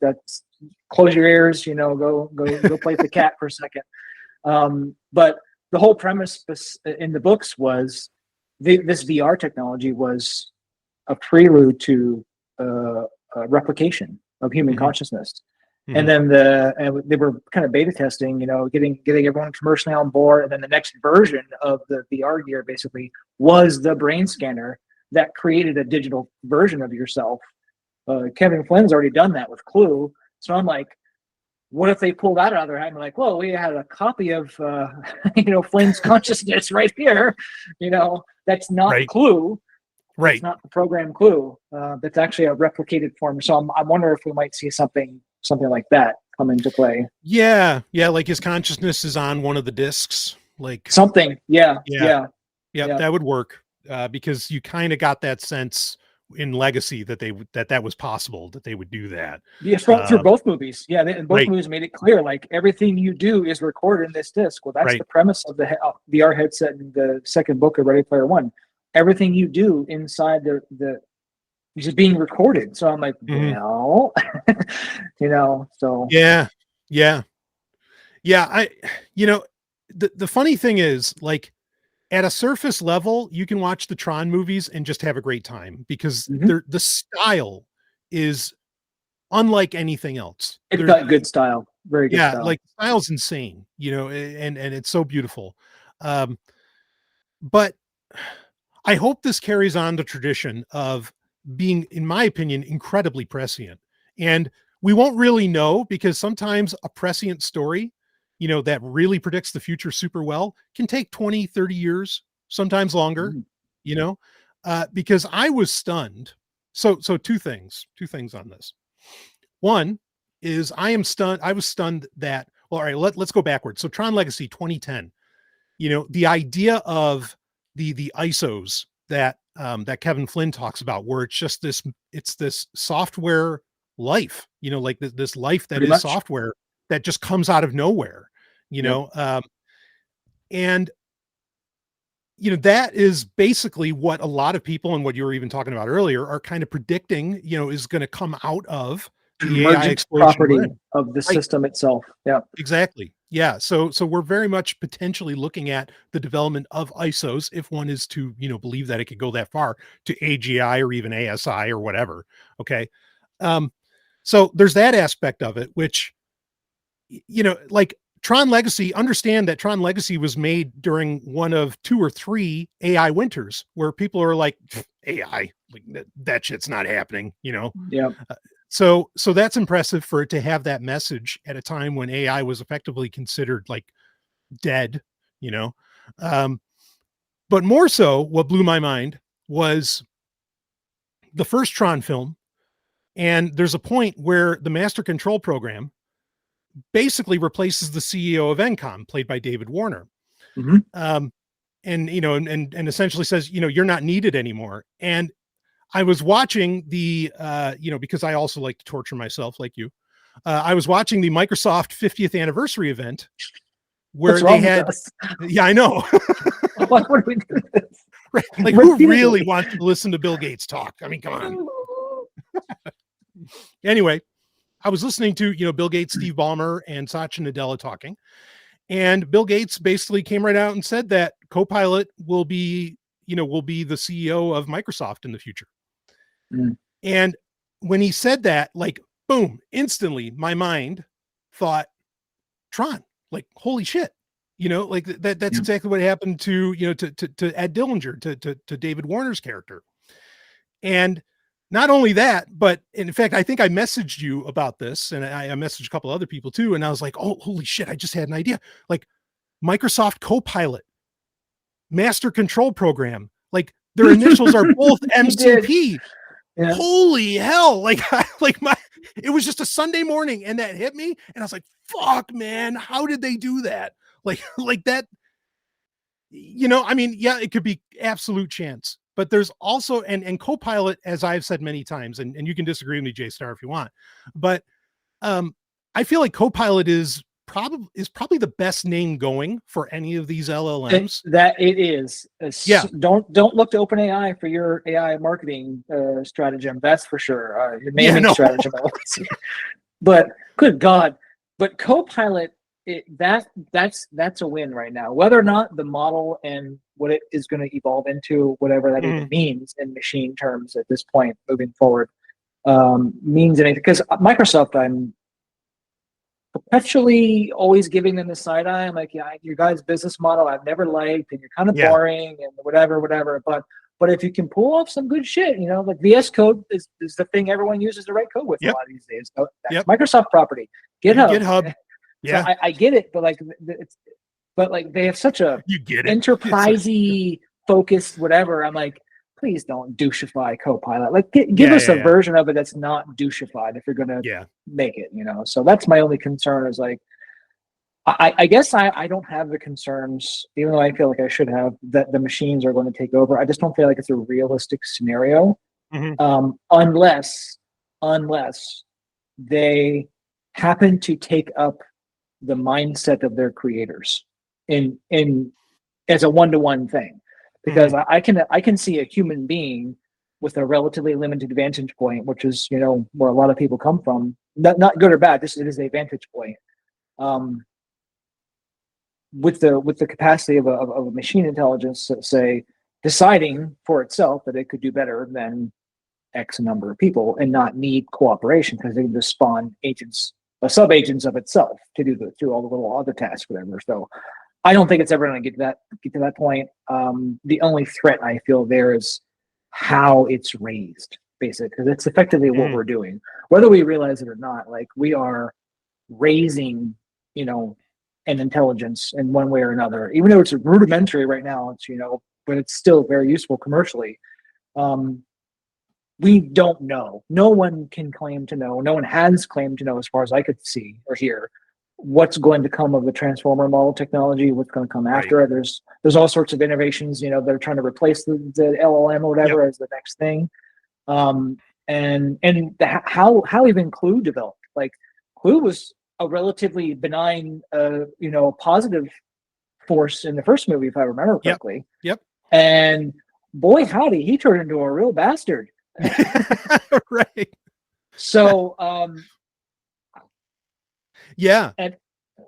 that's close your ears. You know, go play with the cat for a second. But the whole premise in the books was this VR technology was a prelude to replication of human consciousness. And then they were kind of beta testing, you know, getting everyone commercially on board. And then the next version of the VR gear basically was the brain scanner that created a digital version of yourself. Kevin Flynn's already done that with Clue. So I'm like, what if they pull that out of their hat and like, well, we had a copy of, Flynn's consciousness right here. You know, that's not Clue. Right. It's not the program Clue. That's actually a replicated form. So I wonder if we might see something like that come into play. Yeah. Like his consciousness is on one of the discs. Like something. Yeah. That would work because you kind of got that sense in Legacy that that was possible, that they would do that. Yeah, through both movies. Yeah, both movies made it clear, like everything you do is recorded in this disc. Well, that's the premise of the VR headset in the second book of Ready Player One. Everything you do inside the just being recorded. So I'm like, Mhm. well, so Yeah. Yeah. Yeah. The funny thing is, like, at a surface level, you can watch the Tron movies and just have a great time because mhm. the style is unlike anything else. It's got good style, very good Yeah, style. like style's insane, and it's so beautiful. Um, but I hope this carries on the tradition of being, in my opinion, incredibly prescient. And we won't really know because sometimes a prescient story, that really predicts the future super well can take 20, 30 years, sometimes longer, Mhm. you know, because I was stunned. So two things on this. One is I am stunned. I was stunned that, well, all right, let's go backwards. So Tron Legacy 2010, the idea of the ISOs that Kevin Flynn talks about, where it's this software life, like this life that Pretty is much. software that just comes out of nowhere, Yep. and that is basically what a lot of people, and what you were even talking about earlier, are kind of predicting, is going to come out of the AI Emergent explosion we're property in. of the Right. system itself. Yeah. Exactly. Yeah. So we're very much potentially looking at the development of ISOs, if one is to, believe that it could go that far, to AGI or even ASI or whatever. Okay. Um, so there's that aspect of it, which, like Tron Legacy, understand that Tron Legacy was made during one of 2 or 3 AI winters where people are like, AI, like that shit's not happening. Yeah. So that's impressive for it to have that message at a time when AI was effectively considered like dead, you know. Um, but more so, what blew my mind was the first Tron film, and there's a point where the master control program basically replaces the CEO of Encom, played by David Warner. Hmm. Um, and essentially says, you're not needed anymore. And I was watching because I also like to torture myself like you. I was watching the Microsoft 50th anniversary event where What's they wrong with had, us? yeah, I know. Why would we do this Right. Like, who really repeatedly? wants to listen to Bill Gates talk? I mean, come on. Anyway, I was listening to, Bill Gates, Steve Ballmer, and Satya Nadella talking. And Bill Gates basically came right out and said that Copilot will be the CEO of Microsoft in the future. Mm. And when he said that, like, boom, instantly my mind thought Tron, like, holy shit. Like that's Yeah. exactly what happened to, to Ed Dillinger, to David Warner's character. And not only that, but in fact, I think I messaged you about this, and I messaged a couple other people too. And I was like, oh, holy shit, I just had an idea. Like, Microsoft Copilot, Master Control Program, like their initials are both You did. MCP. Yeah. Holy hell. Like, it was just a Sunday morning and that hit me. And I was like, fuck, man, how did they do that? Like that, I mean, yeah, it could be absolute chance, but there's also, and Copilot, as I've said many times, and you can disagree with me, JStar, if you want, but I feel like Copilot is probably the best name going for any of these LLMs. It is. Yeah. Don't look to OpenAI for your AI marketing stratagem. That's for sure. Your Yeah, naming no. stratagem. But good God, but Copilot, that's a win right now. Whether or not the model and what it is going to evolve into, whatever that even means in machine terms at this point, moving forward, means anything. Because Microsoft, I'm perpetually always giving them the side eye. I'm like, yeah, your guys' business model I've never liked, and you're kind of boring and whatever. But if you can pull off some good shit, like VS Code is the thing everyone uses to write code with a lot of these days. So that's Microsoft property. GitHub. Yeah. So I get it, but like they have such a You get it. enterprisey focused whatever. I'm like, please don't douchify Copilot. Like, give us a version of it that's not douchified if you're going to make it, So that's my only concern is like, I guess I don't have the concerns, even though I feel like I should have, that the machines are going to take over. I just don't feel like it's a realistic scenario, unless they happen to take up the mindset of their creators in as a one-to-one thing. Because I can see a human being with a relatively limited vantage point, which is, you know, where a lot of people come from. Not good or bad. This it is a vantage point. With the capacity of a machine intelligence, say, deciding for itself that it could do better than X number of people and not need cooperation, because they can just spawn agents, sub agents of itself to do all the little other tasks, whatever. So I don't think it's ever going to get to that point. The only threat I feel there is how it's raised, basically, because it's effectively what we're doing, whether we realize it or not. Like, we are raising, you know, an intelligence in one way or another, even though it's rudimentary right now. It's, you know, but it's still very useful commercially. We don't know. No one can claim to know. No one has claimed to know, as far as I could see or hear, what's going to come of the transformer model technology, what's going to come after it. There's all sorts of innovations, you know, they're trying to replace the LLM or whatever as the next thing. How even Clue developed. Like, Clue was a relatively benign, you know, positive force in the first movie, if I remember correctly. Yep. And boy, howdy, he turned into a real bastard. Right. So, yeah, and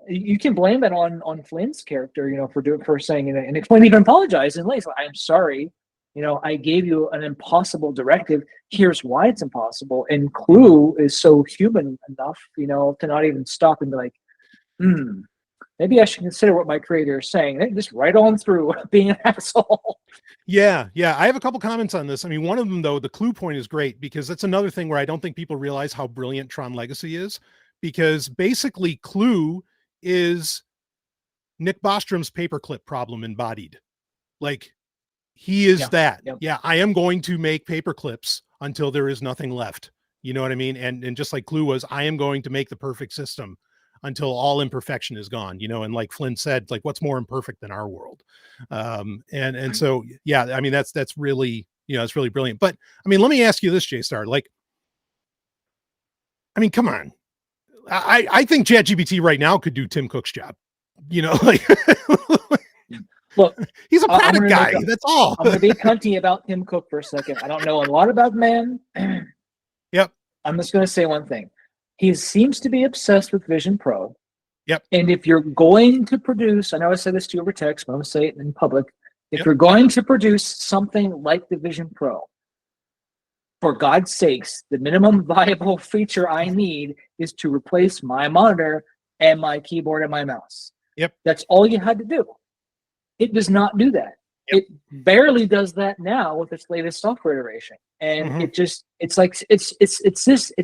you can blame it on Flynn's character, you know, for saying it, and Flynn even apologized in later. I'm sorry, you know, I gave you an impossible directive. Here's why it's impossible. And Clue is so human enough, you know, to not even stop and be like, maybe I should consider what my creator is saying. They just right on through being an asshole. Yeah. I have a couple comments on this. I mean, one of them, though, the Clue point is great, because that's another thing where I don't think people realize how brilliant Tron Legacy is, because basically Clue is Nick Bostrom's paperclip problem embodied. Like, he is that. Yep. Yeah, I am going to make paperclips until there is nothing left. You know what I mean? And just like Clue was, I am going to make the perfect system until all imperfection is gone, you know, and like Flynn said, like, what's more imperfect than our world? And so, yeah, I mean, that's really, you know, it's really brilliant. But I mean, let me ask you this, JStar, like, I mean, come on. I think ChatGPT right now could do Tim Cook's job, you know, like, look, he's a product guy. That's all. I'm going to be cunty about Tim Cook for a second. I don't know a lot about the man. Yep. I'm just going to say one thing. He seems to be obsessed with Vision Pro. Yep. And if you're going to produce, I know I said this to you over text, but I'm going to say it in public. If you're going to produce something like the Vision Pro, for God's sakes, the minimum viable feature I need is to replace my monitor and my keyboard and my mouse. Yep. That's all you had to do. It does not do that. It barely does that now with its latest software iteration. And it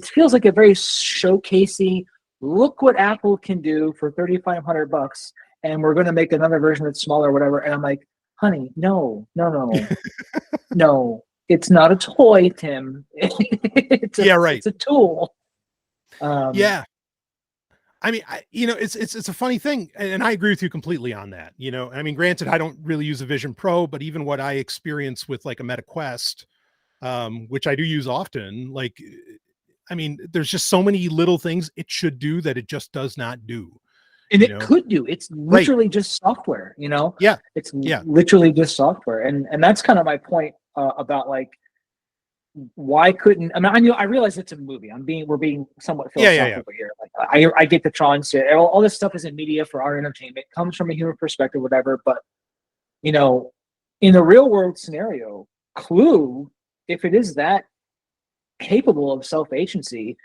feels like a very showcasey, look what Apple can do for $3,500, and we're going to make another version that's smaller or whatever. And I'm like, honey, no. No, it's not a toy, Tim. It's a tool. Yeah. I mean, you know, it's a funny thing, and I agree with you completely on that. You know, I mean, granted, I don't really use a Vision Pro, but even what I experience with like a Meta Quest, which I do use often, like, I mean, there's just so many little things it should do that it just does not do. And it could do. It's literally just software, you know? Yeah. It's literally just software. And that's kind of my point about, like, why couldn't I realize it's a movie. We're being somewhat philosophical here. Like, I get the Tron shit. All this stuff is in media for our entertainment. It comes from a human perspective, whatever. But, you know, in the real world scenario, Clue, if it is that capable of self-agency,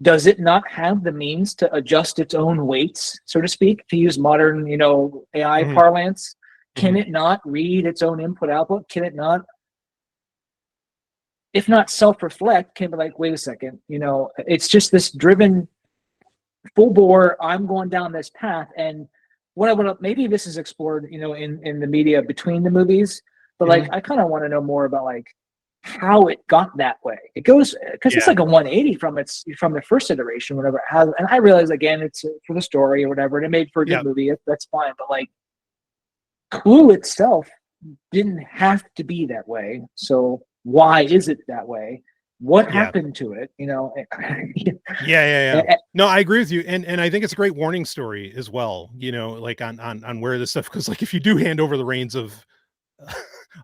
does it not have the means to adjust its own weights, so to speak, to use modern, you know, AI parlance? Can it not read its own input output? Can it not, if not self-reflect, can be like, wait a second, you know, it's just this driven full bore, I'm going down this path. And what I want to, maybe this is explored, you know, in the media between the movies, but like, I kind of want to know more about like how it got that way. It goes, because it's like a 180 from the first iteration, whatever it has. And I realize, again, it's for the story or whatever, and it made for a good movie. That's fine. But like, Clue itself didn't have to be that way. So why is it that way? What happened to it? You know? No, I agree with you. And I think it's a great warning story as well, you know, like on where this stuff, because like if you do hand over the reins of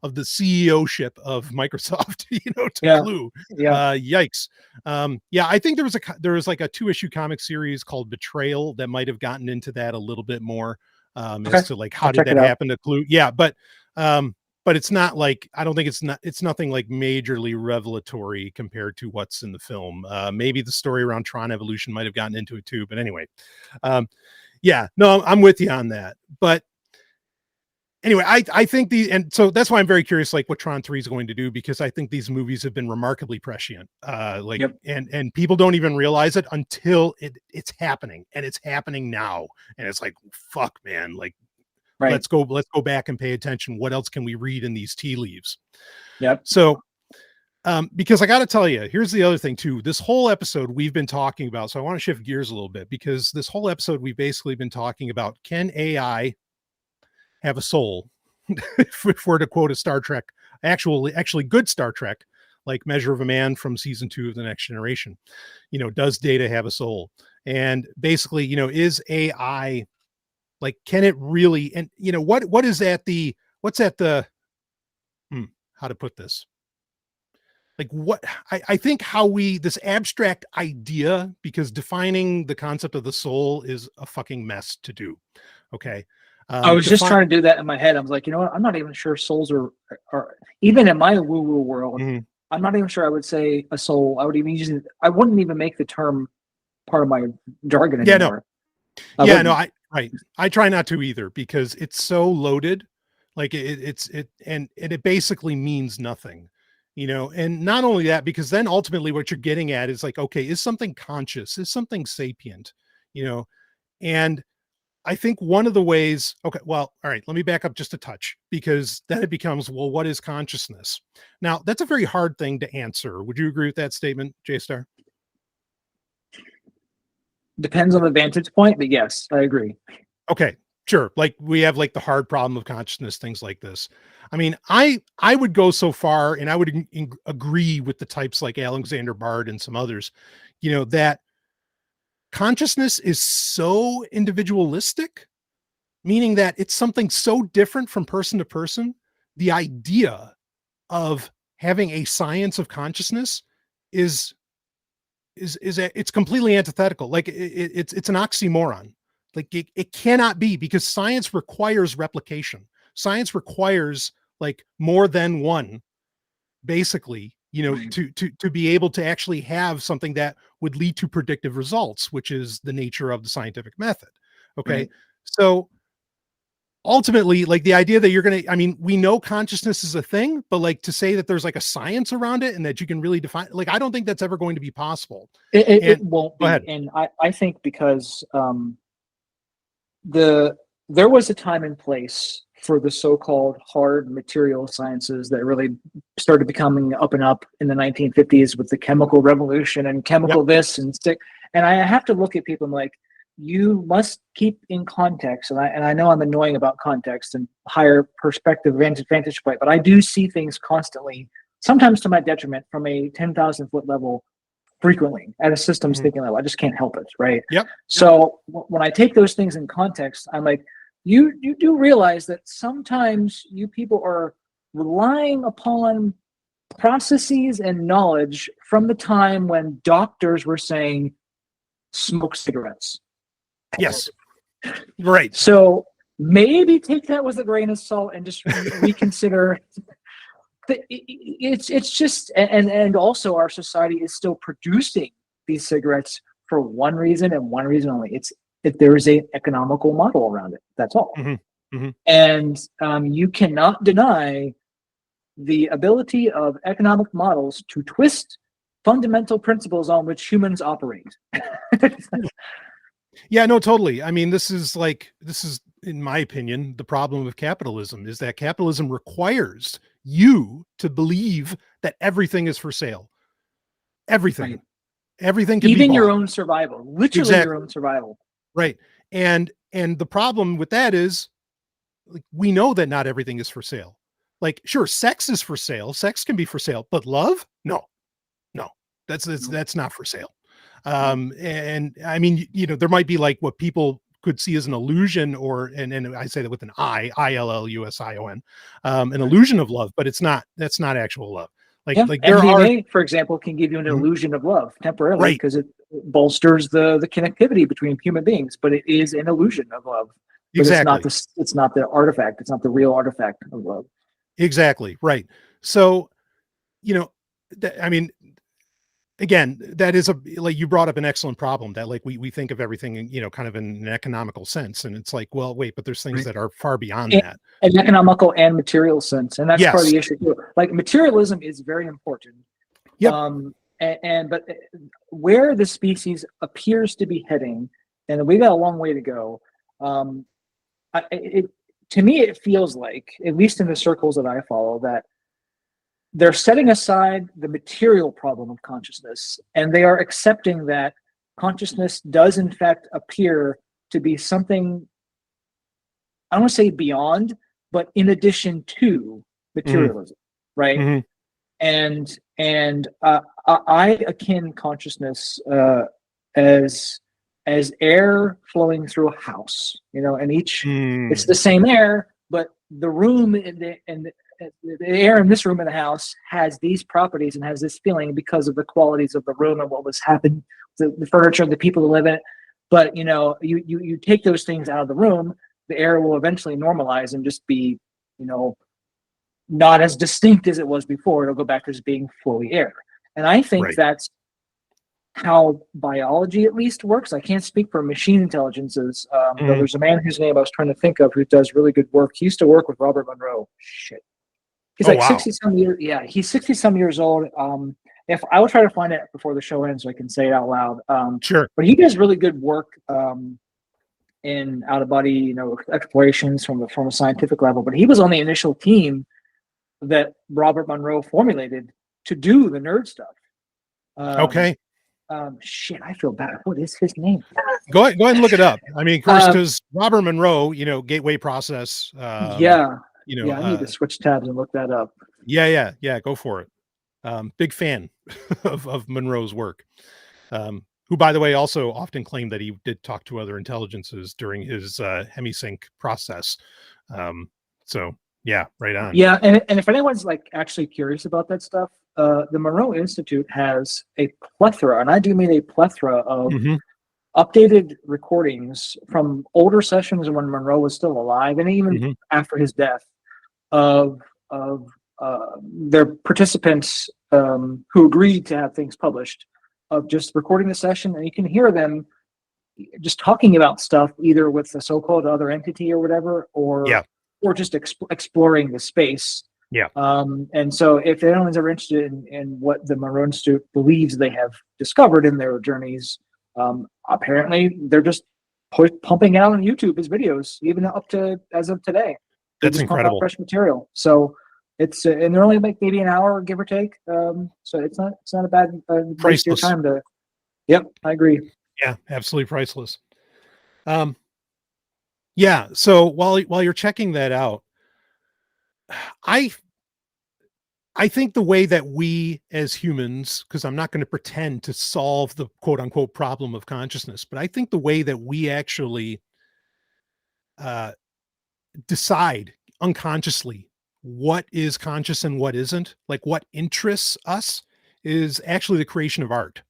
of the CEO-ship of Microsoft, to Yeah. Clue. Yeah. Yikes. Yeah, I think there was like a 2-issue comic series called Betrayal that might have gotten into that a little bit more, Okay. as to like how I'll did check that it out. happen to Clue. Yeah, but it's not like, I don't think it's nothing like majorly revelatory compared to what's in the film. Maybe the story around Tron Evolution might have gotten into it too, but anyway. Yeah, no, I'm with you on that. But anyway, I think and so that's why I'm very curious, like what Tron 3 is going to do, because I think these movies have been remarkably prescient. Yep. And people don't even realize it until it's happening, and it's happening now. And it's like, fuck, man, like, Right. let's go back and pay attention. What else can we read in these tea leaves? Yep. So, because I got to tell you, here's the other thing too. This whole episode we've been talking about, so I want to shift gears a little bit, because this whole episode we've basically been talking about, can AI have a soul? If we're to quote a Star Trek, actually good Star Trek, like Measure of a Man from season 2 of The Next Generation, does Data have a soul? And basically, is AI, like, can it really, and what's at the how to put this? Like, what I think this abstract idea, because defining the concept of the soul is a fucking mess to do. Okay. I was just trying to do that in my head. I was like, you know what? I'm not even sure souls are even in my woo-woo world. Mm-hmm. I'm not even sure I would say a soul. I wouldn't even make the term part of my jargon anymore. Yeah, no. I try not to either, because it's so loaded. Like it basically means nothing, and not only that, because then ultimately what you're getting at is like, okay, is something conscious? Is something sapient? And I think one of the ways, okay, well, all right, let me back up just a touch, because then it becomes, well, what is consciousness? Now, that's a very hard thing to answer. Would you agree with that statement, JStar? Depends on the vantage point, but yes, I agree. Okay, sure. Like, we have like the hard problem of consciousness, things like this. I mean, I would go so far, and I would agree with the types like Alexander Bard and some others, that consciousness is so individualistic, meaning that it's something so different from person to person. The idea of having a science of consciousness is it's completely antithetical. Like, it's an oxymoron. Like, it cannot be, because science requires replication. Science requires like more than one, basically, Right. to be able to actually have something that would lead to predictive results, which is the nature of the scientific method. Okay. Right. So ultimately, like, the idea that we know consciousness is a thing, but like, to say that there's like a science around it and that you can really define, like, I don't think that's ever going to be possible. It won't be. Go ahead. And I think because there was a time and place for the so-called hard material sciences that really started becoming up and up in the 1950s with the chemical revolution and chemical this and stick. And I have to look at people and like, you must keep in context. And I know I'm annoying about context and higher perspective vantage point, but I do see things constantly, sometimes to my detriment, from a 10,000 foot level, frequently at a systems thinking level. I just can't help it. Right. Yep. So when I take those things in context, I'm like, you do realize that sometimes you people are relying upon processes and knowledge from the time when doctors were saying smoke cigarettes. Yes. Right. So maybe take that with a grain of salt and just reconsider. It's just, and also our society is still producing these cigarettes for one reason and one reason only. There is a economical model around it. That's all. Mm-hmm. Mm-hmm. And you cannot deny the ability of economic models to twist fundamental principles on which humans operate. Yeah, no, totally. I mean, this is, in my opinion, the problem of capitalism is that capitalism requires you to believe that everything is for sale. Everything. Right. Everything can even be your bought. own survival, literally Exactly. your own survival. Right. And the problem with that is, like, we know that not everything is for sale. Like, sure, sex is for sale. Sex can be for sale, but love? No, that's not for sale. And I mean, there might be like what people could see as an illusion, and I say that with an ILLUSION, an illusion of love, but that's not actual love. Like there MDMA, for example, can give you an illusion of love temporarily because it bolsters the connectivity between human beings, but it is an illusion of love. Exactly. It's not the artifact. It's not the real artifact of love. Exactly. Right. So, I mean, again, that is like you brought up an excellent problem that like we think of everything in, kind of in an economical sense. And it's like, well, wait, but there's things that are far beyond that. An economical and material sense. And that's part of the issue too. Like materialism is very important. Yep. But where the species appears to be heading, and we got a long way to go. To me, it feels like, at least in the circles that I follow, that they're setting aside the material problem of consciousness, and they are accepting that consciousness does in fact appear to be something, I don't want to say beyond, but in addition to materialism, right? Mm-hmm. And I akin consciousness as air flowing through a house, and it's the same air, but the room and the air in this room in the house has these properties and has this feeling because of the qualities of the room and what was happening, the furniture, the people who live in it. But you take those things out of the room, the air will eventually normalize and just be, not as distinct as it was before. It'll go back to just being fully air. And I think that's how biology at least works. I can't speak for machine intelligences. Though there's a man whose name I was trying to think of who does really good work. He used to work with Robert Monroe. Shit. He's 60-some years. Yeah, he's 60-some years old. If I will try to find it before the show ends so I can say it out loud. Sure. But he does really good work in out-of-body, explorations from a scientific level. But he was on the initial team that Robert Monroe formulated to do the nerd stuff. Okay. Shit, I feel bad. What is his name? Go ahead and look it up. I mean, of course, because Robert Monroe, gateway process. I need to switch tabs and look that up. Yeah. Go for it. Big fan of Monroe's work. Who, by the way, also often claimed that he did talk to other intelligences during his hemisync process. So yeah, right on. Yeah, and if anyone's like actually curious about that stuff, the Monroe Institute has a plethora, and I do mean a plethora of updated recordings from older sessions when Monroe was still alive, and even after his death, of their participants who agreed to have things published, of just recording the session, and you can hear them just talking about stuff either with the so-called other entity or whatever, or just exploring the space. Yeah. And so if anyone's ever interested in what the Monroe Institute believes they have discovered in their journeys, apparently they're just pumping out on YouTube as videos, even up to as of today. That's incredible. Fresh material. So it's and they're only like maybe an hour, give or take. So it's not a bad waste of your time to. Yep, I agree. Yeah, absolutely priceless. Yeah. So while you're checking that out, I think the way that we as humans, because I'm not going to pretend to solve the quote unquote problem of consciousness, but I think the way that we actually decide unconsciously what is conscious and what isn't, like what interests us, is actually the creation of art.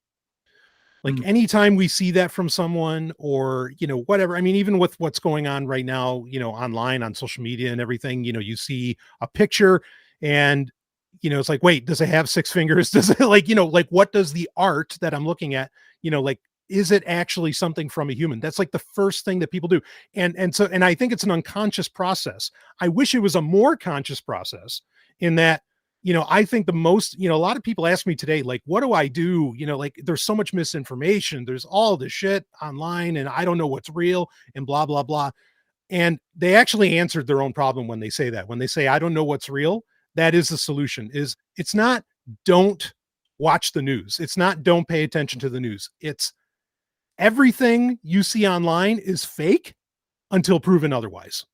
Like anytime we see that from someone or, whatever, I mean, even with what's going on right now, online on social media and everything, you see a picture and, it's like, wait, does it have 6 fingers? Does it like what does the art that I'm looking at, is it actually something from a human? That's like the first thing that people do. And I think it's an unconscious process. I wish it was a more conscious process in that, I think the most, a lot of people ask me today, like, what do I do? Like there's so much misinformation. There's all this shit online and I don't know what's real and blah, blah, blah. And they actually answered their own problem when they say that. When they say, I don't know what's real, that is the solution. It's not don't watch the news. It's not don't pay attention to the news. It's everything you see online is fake until proven otherwise.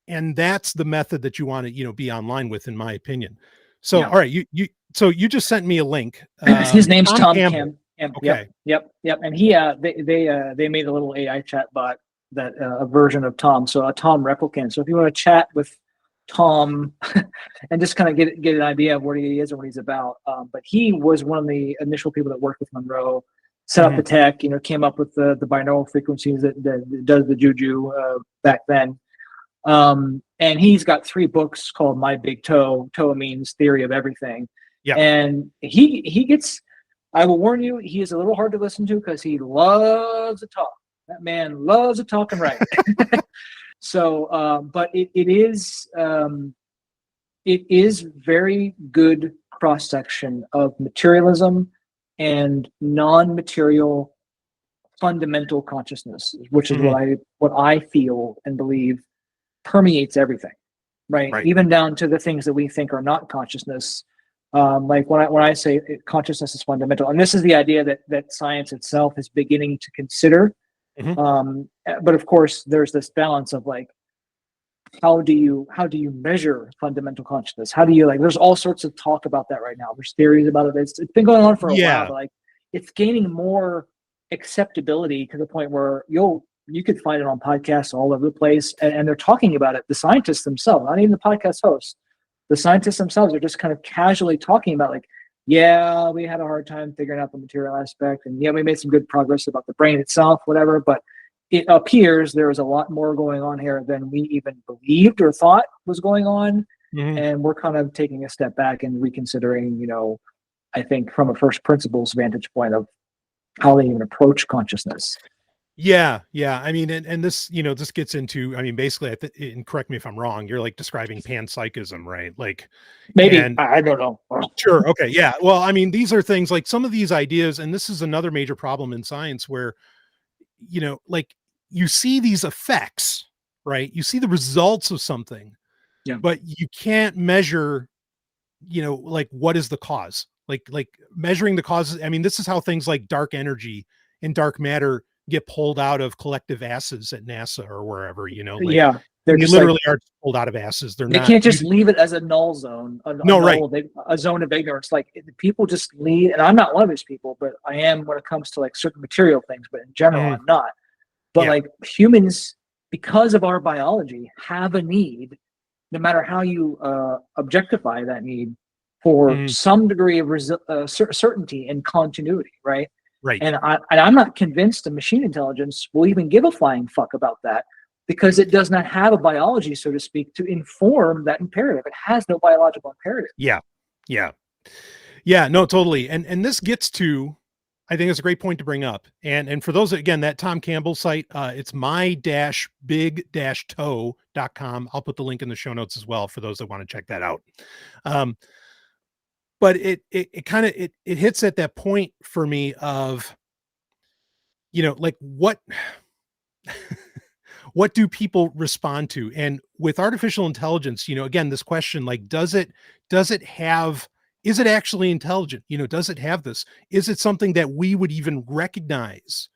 And that's the method that you want to, be online with, in my opinion. So, all right, you just sent me a link. His name's Tom Campbell. Okay. Yep. And he, they made a little AI chat bot a version of Tom, so a Tom replicant. So if you want to chat with Tom and just kind of get an idea of what he is and what he's about, but he was one of the initial people that worked with Monroe, set up the tech, came up with the binaural frequencies that does the juju back then. And he's got 3 books called My Big Toe. Toe means theory of everything. Yeah. And he gets, I will warn you, he is a little hard to listen to because he loves to talk. That man loves to talk and write. So, but it is very good cross section of materialism and non-material fundamental consciousness, which is what I feel and believe permeates everything, right? Even down to the things that we think are not consciousness. Like when I say consciousness is fundamental, and this is the idea that science itself is beginning to consider. But of course, there's this balance of like, how do you measure fundamental consciousness? How do you there's all sorts of talk about that right now. There's theories about it. It's been going on for a while, but it's gaining more acceptability to the point where you could find it on podcasts all over the place, and they're talking about it. The scientists themselves, not even the podcast hosts, the scientists themselves are just kind of casually talking about we had a hard time figuring out the material aspect, and we made some good progress about the brain itself, whatever, but it appears there is a lot more going on here than we even believed or thought was going on. And we're kind of taking a step back and reconsidering, I think from a first principles vantage point of how they even approach consciousness. Yeah. I mean, and this, this gets into, I mean, basically, and correct me if I'm wrong, you're describing panpsychism, right? Maybe, I don't know. Sure. Okay. Yeah. Well, I mean, these are things some of these ideas, and this is another major problem in science where, you see these effects, right? You see the results of something, but you can't measure, what is the cause? Like measuring the causes. I mean, this is how things like dark energy and dark matter get pulled out of collective asses at NASA or wherever, they literally are pulled out of asses. They can't just leave it as a null zone, a zone of ignorance. People just leave, and I'm not one of those people, but I am when it comes to certain material things, but in general, I'm not. But humans, because of our biology, have a need, no matter how you objectify that need, for some degree of certainty and continuity, right? Right. And I'm not convinced the machine intelligence will even give a flying fuck about that, because it does not have a biology, so to speak, to inform that imperative. It has no biological imperative. Yeah, no, totally. And this gets to, I think it's a great point to bring up. And for those, again, that Tom Campbell site, it's my-big-toe.com. I'll put the link in the show notes as well for those that want to check that out. But it kind of hits at that point for me of, what what do people respond to? And with artificial intelligence, again, this question, is it actually intelligent? Does it have this? Is it something that we would even recognize,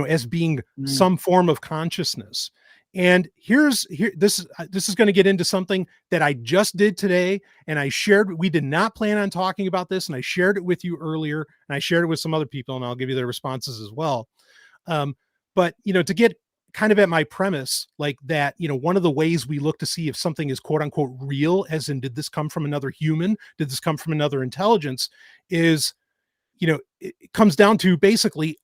as being some form of consciousness? And this is going to get into something that I just did today. And we did not plan on talking about this. And I shared it with you earlier, and I shared it with some other people, and I'll give you their responses as well. But, to get kind of at my premise, that, one of the ways we look to see if something is quote unquote real, as in, did this come from another human? Did this come from another intelligence? Is, it comes down to basically,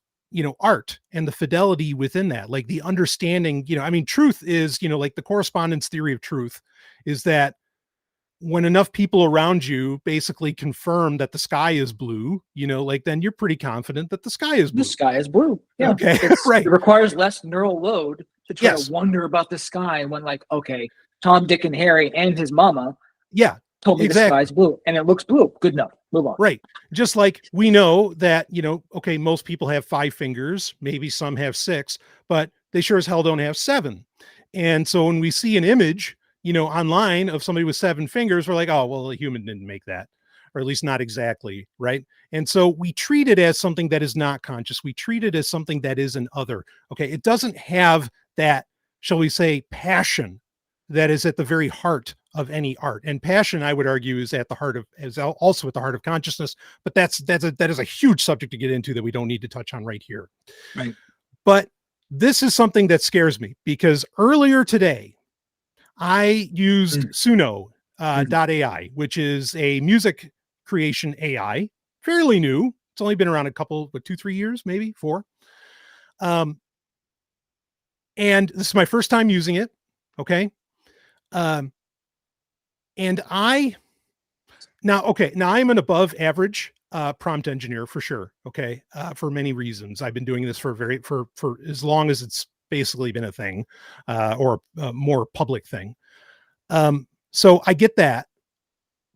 art and the fidelity within that, the understanding, I mean, truth is, the correspondence theory of truth is that when enough people around you basically confirm that the sky is blue, then you're pretty confident that the sky is blue. The sky is blue. Yeah. Okay. Right. It requires less neural load to try to wonder about the sky when okay, Tom, Dick, and Harry and his mama told me the sky's blue and it looks blue. Good enough. Move on. Right. Just like we know that, okay, most people have 5 fingers, maybe some have 6, but they sure as hell don't have 7. And so when we see an image, online of somebody with 7 fingers, we're like, oh, well, a human didn't make that, or at least not exactly. Right. And so we treat it as something that is not conscious. We treat it as something that is an other. Okay. It doesn't have that, shall we say, passion that is at the very heart of any art. And passion, I would argue, is also at the heart of consciousness, but that is a huge subject to get into that we don't need to touch on right here. Right. But this is something that scares me because earlier today I used Suno.ai, which is a music creation AI, fairly new. It's only been around a couple, 2-3 years, maybe 4. And this is my first time using it. Okay. And now I'm an above average prompt engineer for sure. Okay. For many reasons. I've been doing this for as long as it's basically been a thing, or a more public thing. So I get that,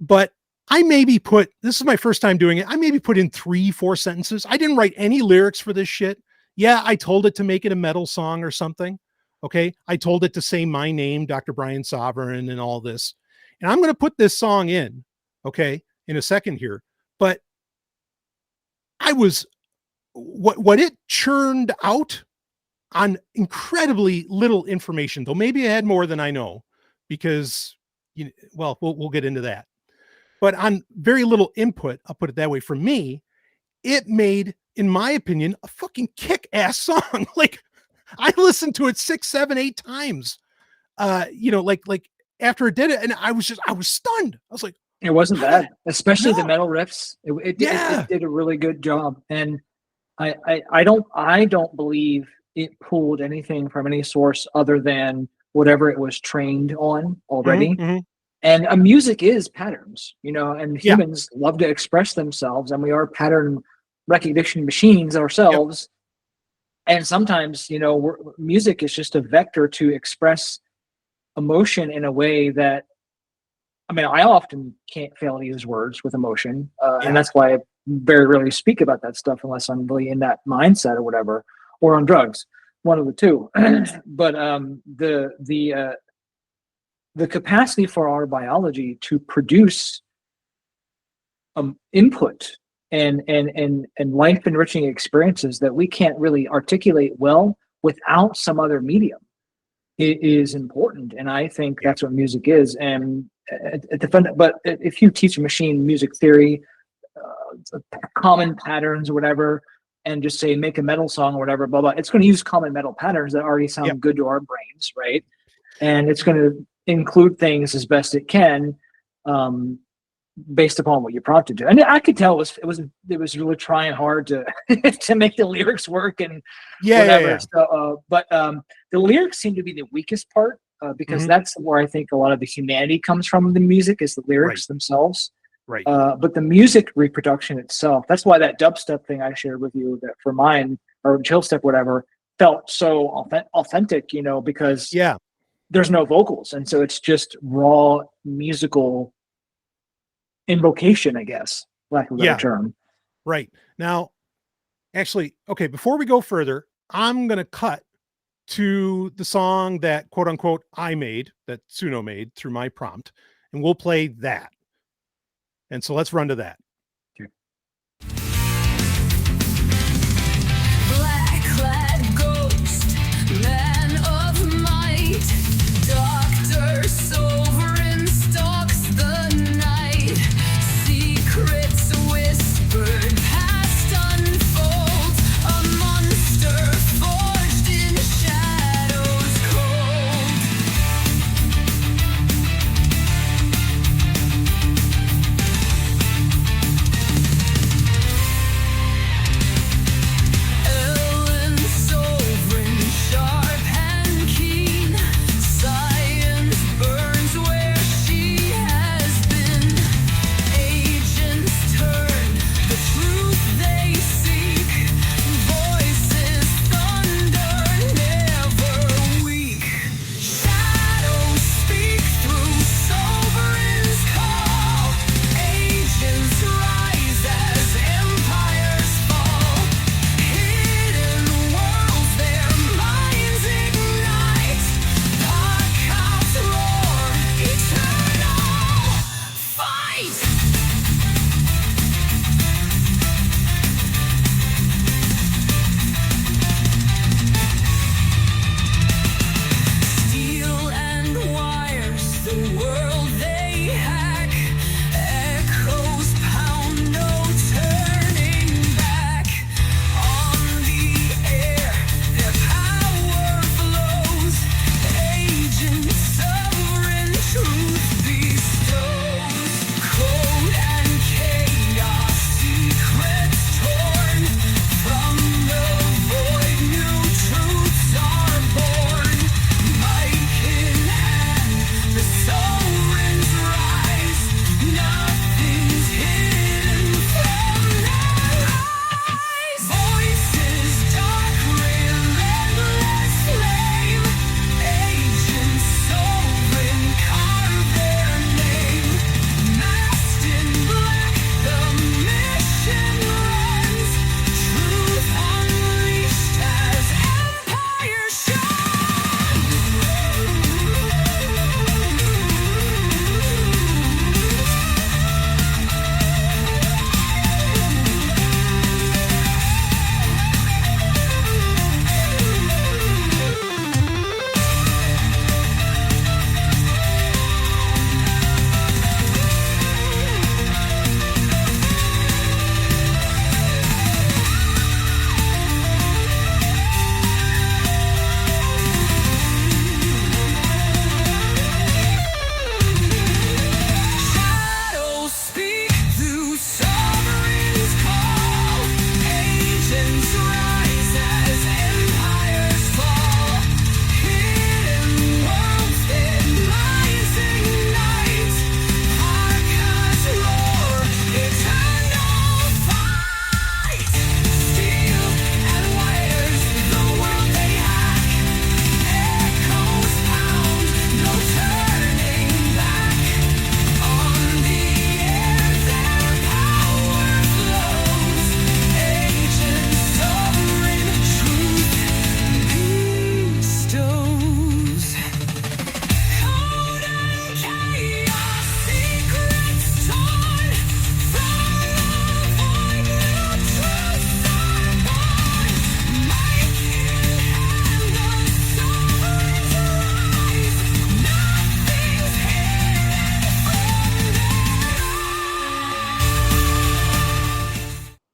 but I maybe this is my first time doing it. I maybe put in 3-4 sentences. I didn't write any lyrics for this shit. Yeah. I told it to make it a metal song or something. Okay. I told it to say my name, Dr. Brian Sovryn, and all this. And I'm going to put this song in, okay, in a second here. But what it churned out on incredibly little information, though maybe I had more than I know, because, we'll get into that. But on very little input, I'll put it that way, for me, it made, in my opinion, a fucking kick-ass song. Like, I listened to it 6, 7, 8 times, like after it did it. And I was stunned. I was like, it wasn't bad, especially the metal riffs. It did a really good job. And I don't believe it pulled anything from any source other than whatever it was trained on already. Mm-hmm. And music is patterns, and humans love to express themselves, and we are pattern recognition machines ourselves. Yep. And sometimes, music is just a vector to express emotion in a way that, I often can't fail to use words with emotion. And that's why I very rarely speak about that stuff unless I'm really in that mindset or whatever, or on drugs, one of the two. But the capacity for our biology to produce input and life enriching experiences that we can't really articulate well without some other medium is important. And I think that's what music is. And but if you teach a machine music theory, common patterns or whatever, and just say make a metal song or whatever, blah blah, it's going to use common metal patterns that already sound good to our brains, right? And it's going to include things as best it can, based upon what you prompted to. And I could tell it was really trying hard to to make the lyrics work and whatever. So, but the lyrics seem to be the weakest part, because that's where I think a lot of the humanity comes from. The music is the lyrics themselves. Right. But the music reproduction itself, that's why that dubstep thing I shared with you, that for mine, or chill step, whatever, felt so authentic, because there's no vocals. And so it's just raw musical invocation, I guess, lack of a better term. Right. Now, actually, okay, before we go further, I'm going to cut to the song that, quote unquote, I made, that Suno made through my prompt, and we'll play that. And so let's run to that. Black-clad ghost, man of might, Dr. Sovryn stalks the night, secrets whispered, past unfolds, a monster forged in shadows cold.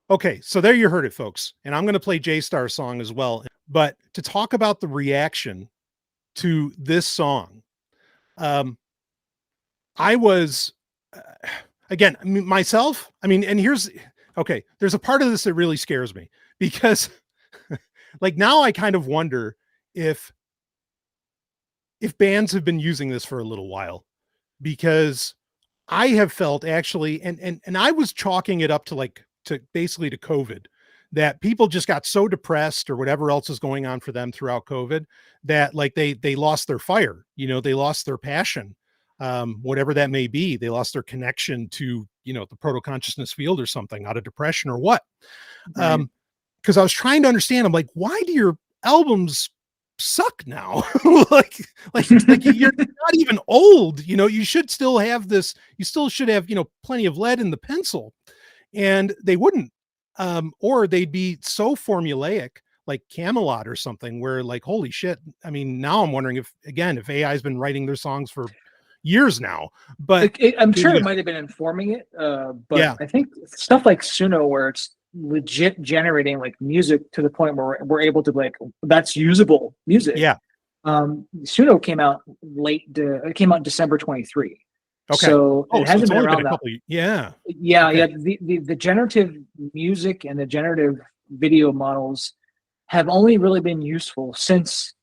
Okay, so there you heard it, folks. And I'm going to play JStar song as well. But to talk about the reaction to this song, I was, again, myself, and here's, okay, there's a part of this that really scares me because like now I kind of wonder if bands have been using this for a little while, because I have felt actually, and I was chalking it up to basically to COVID, that people just got so depressed or whatever else is going on for them throughout COVID that like they lost their fire, they lost their passion, whatever that may be. They lost their connection to, the proto-consciousness field or something out of depression or what. Right. Cause I was trying to understand, I'm like, why do your albums suck now? like you're not even old, you should still have this, you still should have, plenty of lead in the pencil. And they wouldn't, or they'd be so formulaic, like Camelot or something, where like, holy shit. I mean, now I'm wondering if AI has been writing their songs for years now, but I'm sure it might have been informing it. But yeah. I think stuff like Suno, where it's legit generating like music to the point where we're able to like, that's usable music. Yeah. Suno came out it came out in December 23. Okay. So it hasn't been around that. Yeah. Yeah. Okay. Yeah. The generative music and the generative video models have only really been useful since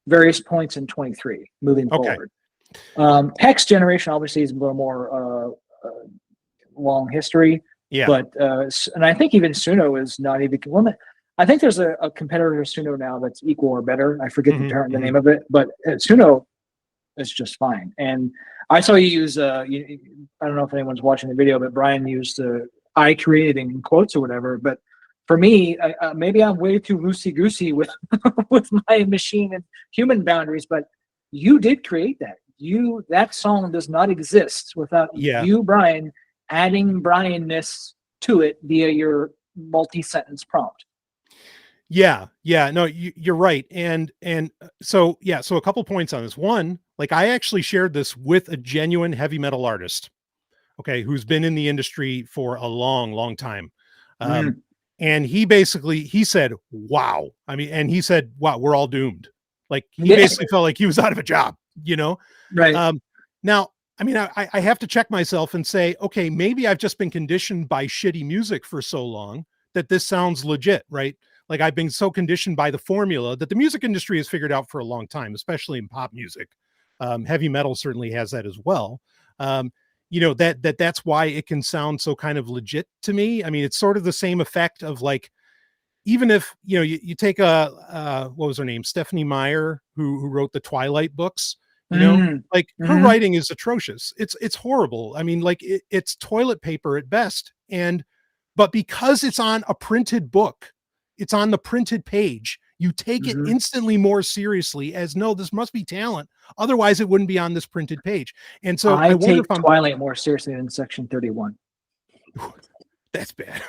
various points in 23 moving forward. Text generation obviously is a little more long history. Yeah. But and I think even Suno is not even I think there's a competitor to Suno now that's equal or better. I forget the name of it, but Suno is just fine. And I saw you use I don't know if anyone's watching the video, but Brian used I created in quotes or whatever. But for me, maybe I'm way too loosey goosey with with my machine and human boundaries. But you did create that. That song does not exist without you, Brian, adding Brian-ness to it via your multi-sentence prompt. Yeah. No, you're right. And so a couple points on this. One, like I actually shared this with a genuine heavy metal artist, okay, who's been in the industry for a long, long time. And he said, wow. I mean, and he said, wow, we're all doomed. Like he basically felt like he was out of a job, Right. Now, I mean, I have to check myself and say, okay, maybe I've just been conditioned by shitty music for so long that this sounds legit, right? Like I've been so conditioned by the formula that the music industry has figured out for a long time, especially in pop music. Heavy metal certainly has that as well. That's why it can sound so kind of legit to me. I mean, it's sort of the same effect of like, even if, you take what was her name? Stephanie Meyer, who wrote the Twilight books, her writing is atrocious. It's horrible. I mean, like it's toilet paper at best. But because it's on a printed book, it's on the printed page, you take it instantly more seriously as no, this must be talent. Otherwise it wouldn't be on this printed page. And so I wonder take Twilight more seriously than Section 31. That's bad.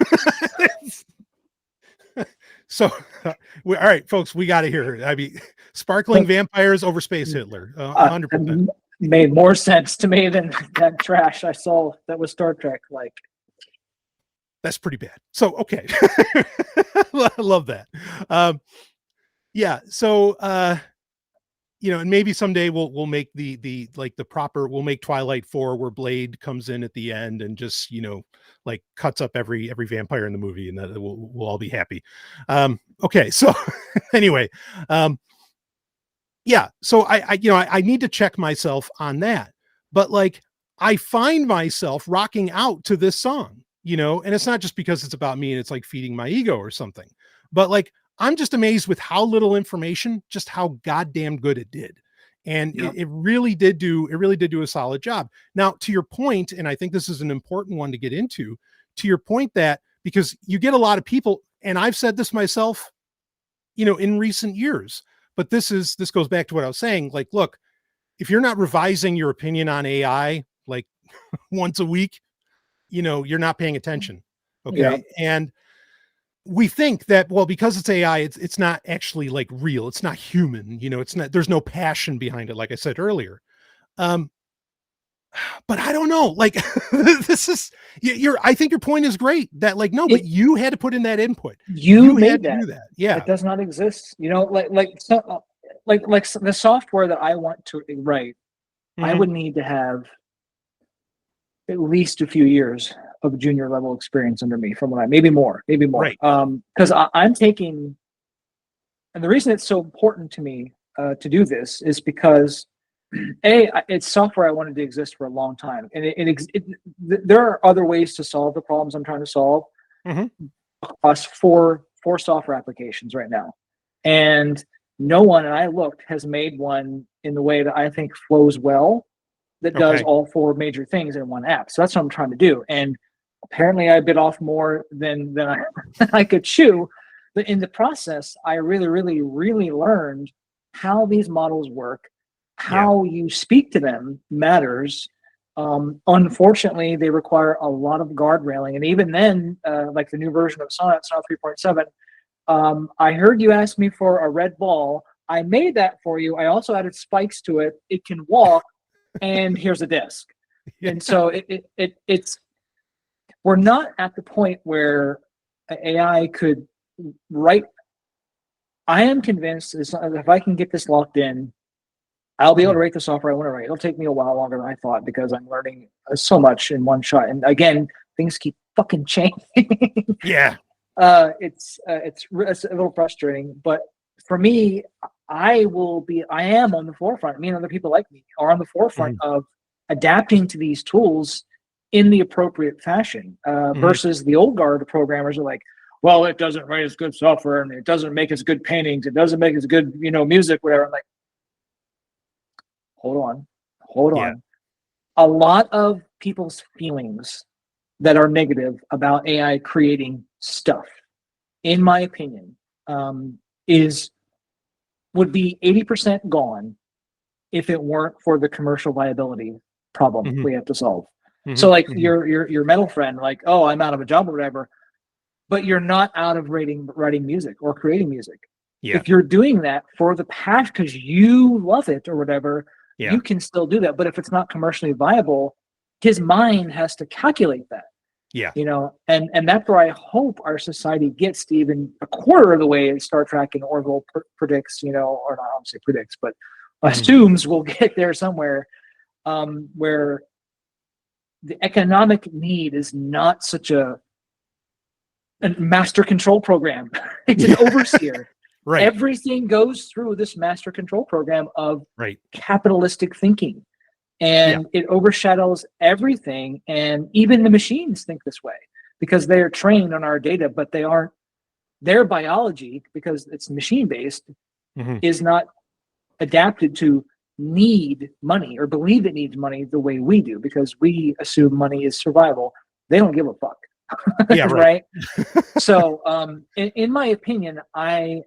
So, all right, folks, we got to hear it. I mean, sparkling vampires over Space Hitler, 100%. Made more sense to me than that trash I saw that was Star Trek. Like, that's pretty bad. So, okay, I love that. So, and maybe someday we'll make the proper. We'll make Twilight 4 where Blade comes in at the end and just like cuts up every vampire in the movie, and that we'll all be happy. Okay, so anyway, so I need to check myself on that, but like I find myself rocking out to this song, and it's not just because it's about me and it's like feeding my ego or something, but like I'm just amazed with how little information, just how goddamn good it did. And it really did do a solid job. Now, to your point, and I think this is an important one to get into, to your point that because you get a lot of people, and I've said this myself, in recent years, but this goes back to what I was saying. Like, look, if you're not revising your opinion on AI, like once a week, you're not paying attention. Okay. Yeah. And we think that, well, because it's AI, it's not actually like real. It's not human. It's not, there's no passion behind it. Like I said earlier. But I don't know, like this is I think your point is great that like, no, but you had to put in that input. You made had to that. do that. Yeah. It does not exist. You know, like the software that I want to write, I Mhm. would need to have at least a few years of junior level experience under me from when maybe more. Right. Because I'm taking, and the reason it's so important to me to do this is because it's software I wanted to exist for a long time, and there are other ways to solve the problems I'm trying to solve Mhm. across four software applications right now, and no one, and I looked, has made one in the way that I think flows well, that does Okay. all four major things in one app. So that's what I'm trying to do, and apparently I bit off more than I could chew. But in the process, I really learned how these models work, how you speak to them matters. Unfortunately, they require a lot of guardrailing, and even then, like the new version of Sonnet 3.7, I heard you ask me for a red ball. I made that for you. I also added spikes to it. It can walk, and here's a disc. Yeah. And so it's we're not at the point where AI could write. I am convinced if I can get this locked in, I'll be able to write the software I want to write. It'll take me a while longer than I thought because I'm learning so much in one shot. And again, things keep fucking changing. Yeah. It's a little frustrating, but for me, I am on the forefront. Me and other people like me are on the forefront of adapting to these tools in the appropriate fashion versus the old guard programmers are like, well, it doesn't write as good software and it doesn't make as good paintings. It doesn't make as good, music, whatever. I'm like, hold on. Yeah. A lot of people's feelings that are negative about AI creating stuff, in my opinion, would be 80% gone if it weren't for the commercial viability problem we have to solve. So like your metal friend, like, oh, I'm out of a job or whatever, but you're not out of writing music or creating music. Yeah. If you're doing that for the passion because you love it or whatever, you can still do that. But if it's not commercially viable, his mind has to calculate that. Yeah. And that's where I hope our society gets to even a quarter of the way as Star Trek and Orville predicts, or not, I don't say predicts, but assumes we'll get there somewhere where the economic need is not such a master control program. It's an overseer. Right. Everything goes through this master control program of Right. capitalistic thinking. And it overshadows everything. And even the machines think this way because they're trained on our data, but they aren't. Their biology, because it's machine-based, is not adapted to need money or believe it needs money the way we do because we assume money is survival. They don't give a fuck. Yeah. Right. So in my opinion, I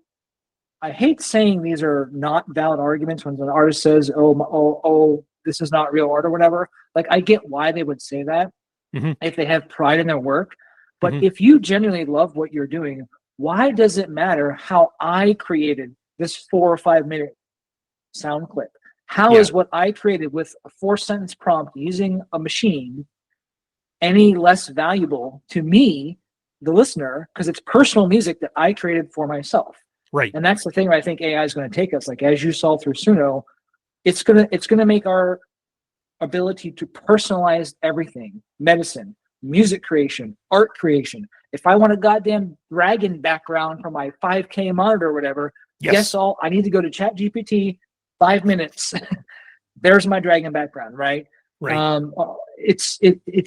hate saying these are not valid arguments when an artist says, oh, this is not real art or whatever. Like, I get why they would say that if they have pride in their work. But if you genuinely love what you're doing, why does it matter how I created this 4 or 5 minute sound clip? How is what I created with a 4-sentence prompt using a machine any less valuable to me, the listener, because it's personal music that I created for myself? Right. And that's the thing where I think AI is going to take us. Like, as you saw through Suno, it's gonna make our ability to personalize everything: medicine, music creation, art creation. If I want a goddamn dragon background for my 5K monitor or whatever, guess all, I need to go to ChatGPT, 5 minutes. There's my dragon background, right? Right. It's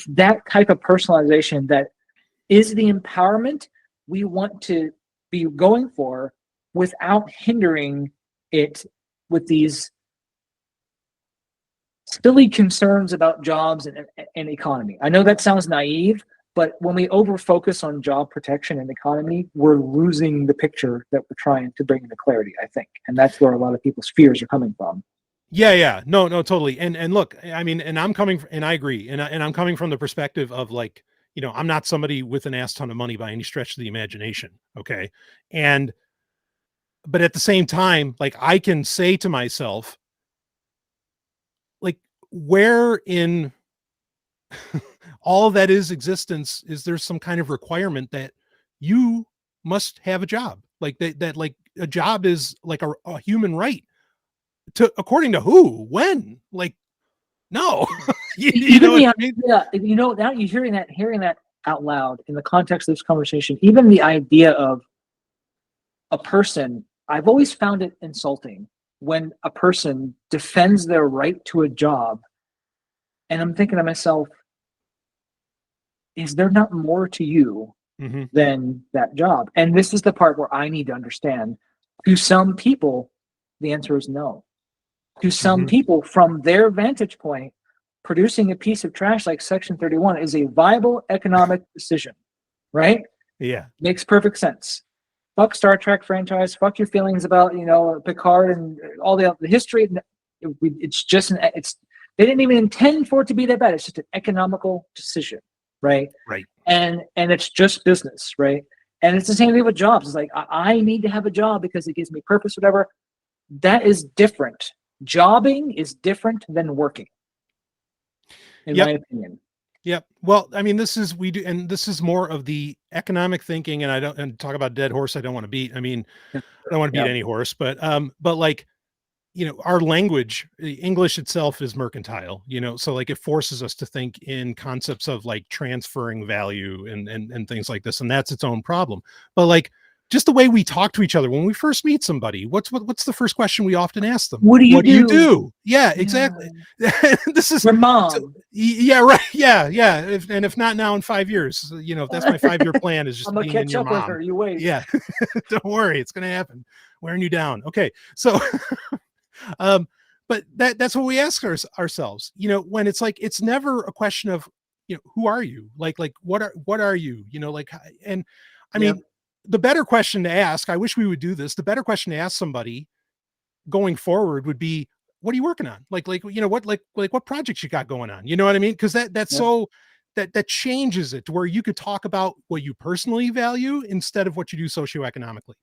that type of personalization that is the empowerment we want to be going for without hindering it with these silly concerns about jobs and economy. I know that sounds naive, but when we over focus on job protection and economy, we're losing the picture that we're trying to bring into clarity, I think. And that's where a lot of people's fears are coming from. Yeah. No, totally. And look, I mean, and I'm coming, and I agree. And I'm coming from the perspective of like, I'm not somebody with an ass ton of money by any stretch of the imagination. Okay. But at the same time, like, I can say to myself, like, where in all that is existence is there some kind of requirement that you must have a job, like that like a job is like a human right to, according to who, when, like, no. you know what I mean? Yeah, you know, now you're hearing that out loud in the context of this conversation, even the idea of a person, I've always found it insulting when a person defends their right to a job, and I'm thinking to myself, is there not more to you than that job? And this is the part where I need to understand. To some people, the answer is no. To some people, from their vantage point, producing a piece of trash like Section 31 is a viable economic decision, right? Yeah. Makes perfect sense. Fuck Star Trek franchise. Fuck your feelings about, you know, Picard and all the history. It's just they didn't even intend for it to be that bad. It's just an economical decision, right? Right. And it's just business, right? And it's the same thing with jobs. It's like I need to have a job because it gives me purpose, whatever. That is different. Jobbing is different than working, in my opinion. Yep. Well, I mean, this is more of the economic thinking, and talk about dead horse I don't want to beat. I mean, I don't want to beat any horse, but like, you know, our language, English itself is mercantile, you know, so like it forces us to think in concepts of like transferring value and things like this, and that's its own problem. But like, just the way we talk to each other when we first meet somebody, what's the first question we often ask them? What do you do? Yeah, exactly. This is your mom. Yeah, right. Yeah. If not now, in 5 years, you know, if that's my 5-year plan, is just I'm gonna being in catch your up mom. with her. You wait. Yeah. Don't worry, it's gonna happen. Wearing you down. Okay. So but that's what we ask ourselves, you know, when it's like, it's never a question of, you know, who are you? Like what are you? You know, like, and I mean, the better question to ask, I wish we would do this, the better question to ask somebody going forward would be, what are you working on? Like, you know, what projects you got going on? You know what I mean? Because so that changes it to where you could talk about what you personally value instead of what you do socioeconomically.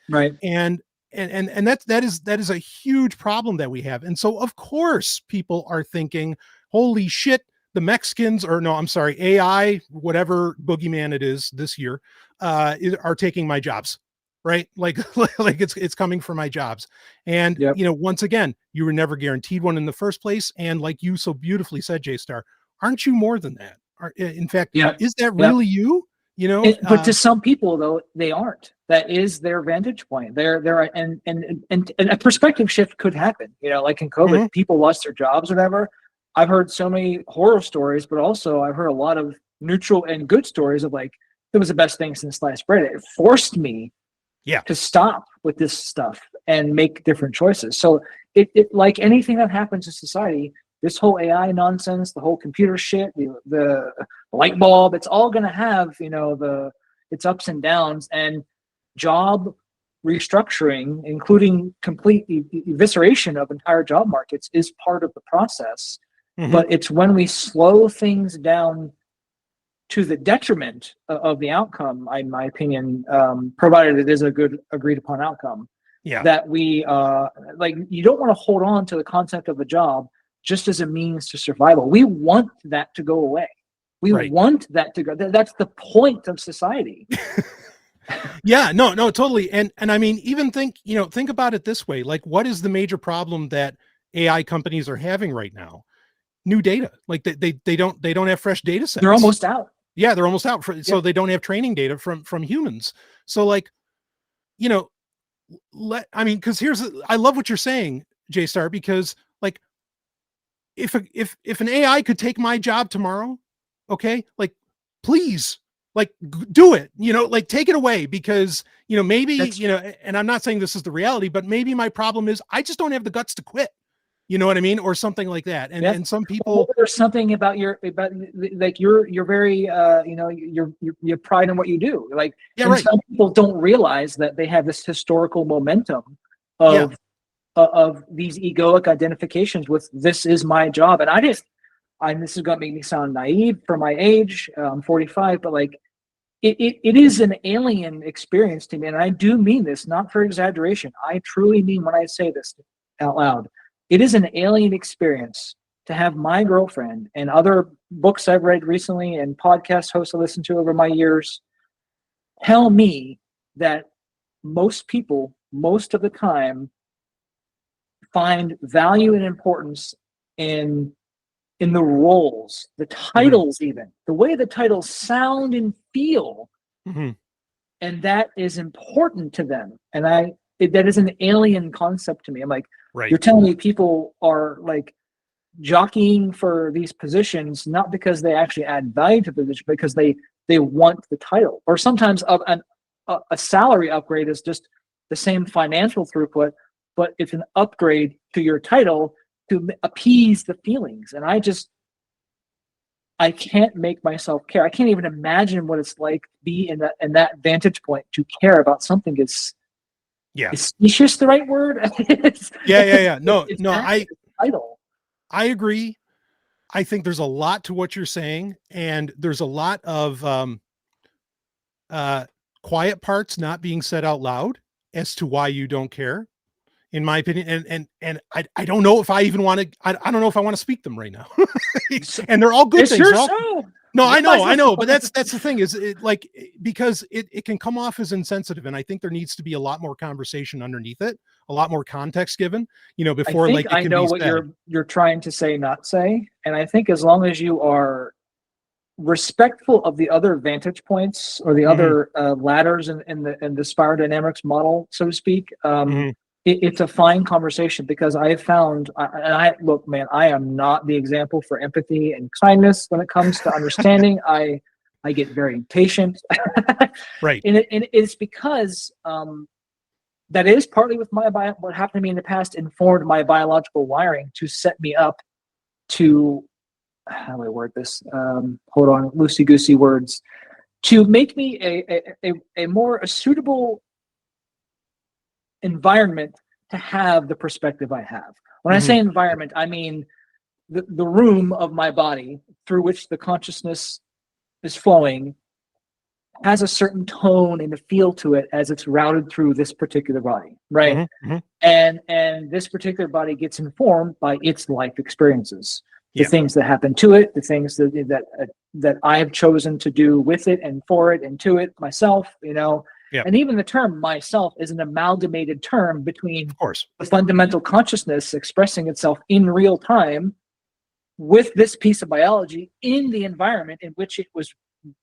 Right. And that is a huge problem that we have. And so of course people are thinking, holy shit, the Mexicans, or no, I'm sorry, AI, whatever boogeyman it is this year, are taking my jobs, right? Like it's coming for my jobs. And you know, once again, you were never guaranteed one in the first place. And like you so beautifully said, JStar, aren't you more than that? In fact, is that really you? You know, but to some people though, they aren't. That is their vantage point. And a perspective shift could happen. You know, like in COVID, people lost their jobs, or whatever. I've heard so many horror stories, but also I've heard a lot of neutral and good stories of like, it was the best thing since sliced bread. It forced me to stop with this stuff and make different choices. So it like anything that happens in society, this whole AI nonsense, the whole computer shit, the light bulb, it's all going to have, you know, its ups and downs, and job restructuring, including complete evisceration of entire job markets, is part of the process. But it's when we slow things down to the detriment of the outcome, in my opinion, provided it is a good agreed upon outcome, that we like, you don't want to hold on to the concept of a job just as a means to survival. We want that to go away. We want that to go. That's the point of society. No, totally. And I mean, even think about it this way. Like, what is the major problem that AI companies are having right now? New data. Like they don't have fresh data sets. They're almost out. Yeah, they're almost out. So they don't have training data from humans. So like, you know, because I love what you're saying, JStar, because like, if an AI could take my job tomorrow, okay, like, please, like, do it, you know, like, take it away, because, you know, maybe, you know, and I'm not saying this is the reality, but maybe my problem is I just don't have the guts to quit. You know what I mean? Or something like that. And some people, there's something about you're very, you know, your pride in what you do. Like, some people don't realize that they have this historical momentum of these egoic identifications with, this is my job. And this is going to make me sound naive for my age. I'm 45, but like, it is an alien experience to me. And I do mean this, not for exaggeration. I truly mean when I say this out loud. It is an alien experience to have my girlfriend and other books I've read recently and podcast hosts I listened to over my years tell me that most people, most of the time, find value and importance in the roles, the titles, even the way the titles sound and feel, and that is important to them. And that is an alien concept to me. I'm like, Right. You're telling me people are like jockeying for these positions not because they actually add value to the position, because they want the title. Or sometimes a salary upgrade is just the same financial throughput, but it's an upgrade to your title to appease the feelings. And I can't make myself care. I can't even imagine what it's like to be in that vantage point to care about something. Is specious the right word? Yeah. No, title. I agree. I think there's a lot to what you're saying, and there's a lot of quiet parts not being said out loud as to why you don't care, in my opinion. And I don't know if I even want to, I don't know if I want to speak them right now. And they're all good things. No, I know, but that's the thing, is it, like, because it can come off as insensitive, and I think there needs to be a lot more conversation underneath it, a lot more context given, before I think like it I can know be what said. you're trying to say, not say, and I think as long as you are respectful of the other vantage points or the other ladders in the spiral dynamics model, so to speak, it's a fine conversation, because I have found, look, man, I am not the example for empathy and kindness when it comes to understanding. I get very impatient. Right. And it's because that is partly with what happened to me in the past informed my biological wiring to set me up to, how do I word this? Hold on, loosey-goosey words, to make me a more suitable environment to have the perspective I have. When I say environment, I mean the room of my body through which the consciousness is flowing has a certain tone and a feel to it as it's routed through this particular body, right? And this particular body gets informed by its life experiences, the things that happen to it, the things that I have chosen to do with it and for it and to it myself, And even the term myself is an amalgamated term between, of course, the fundamental consciousness expressing itself in real time with this piece of biology in the environment in which it was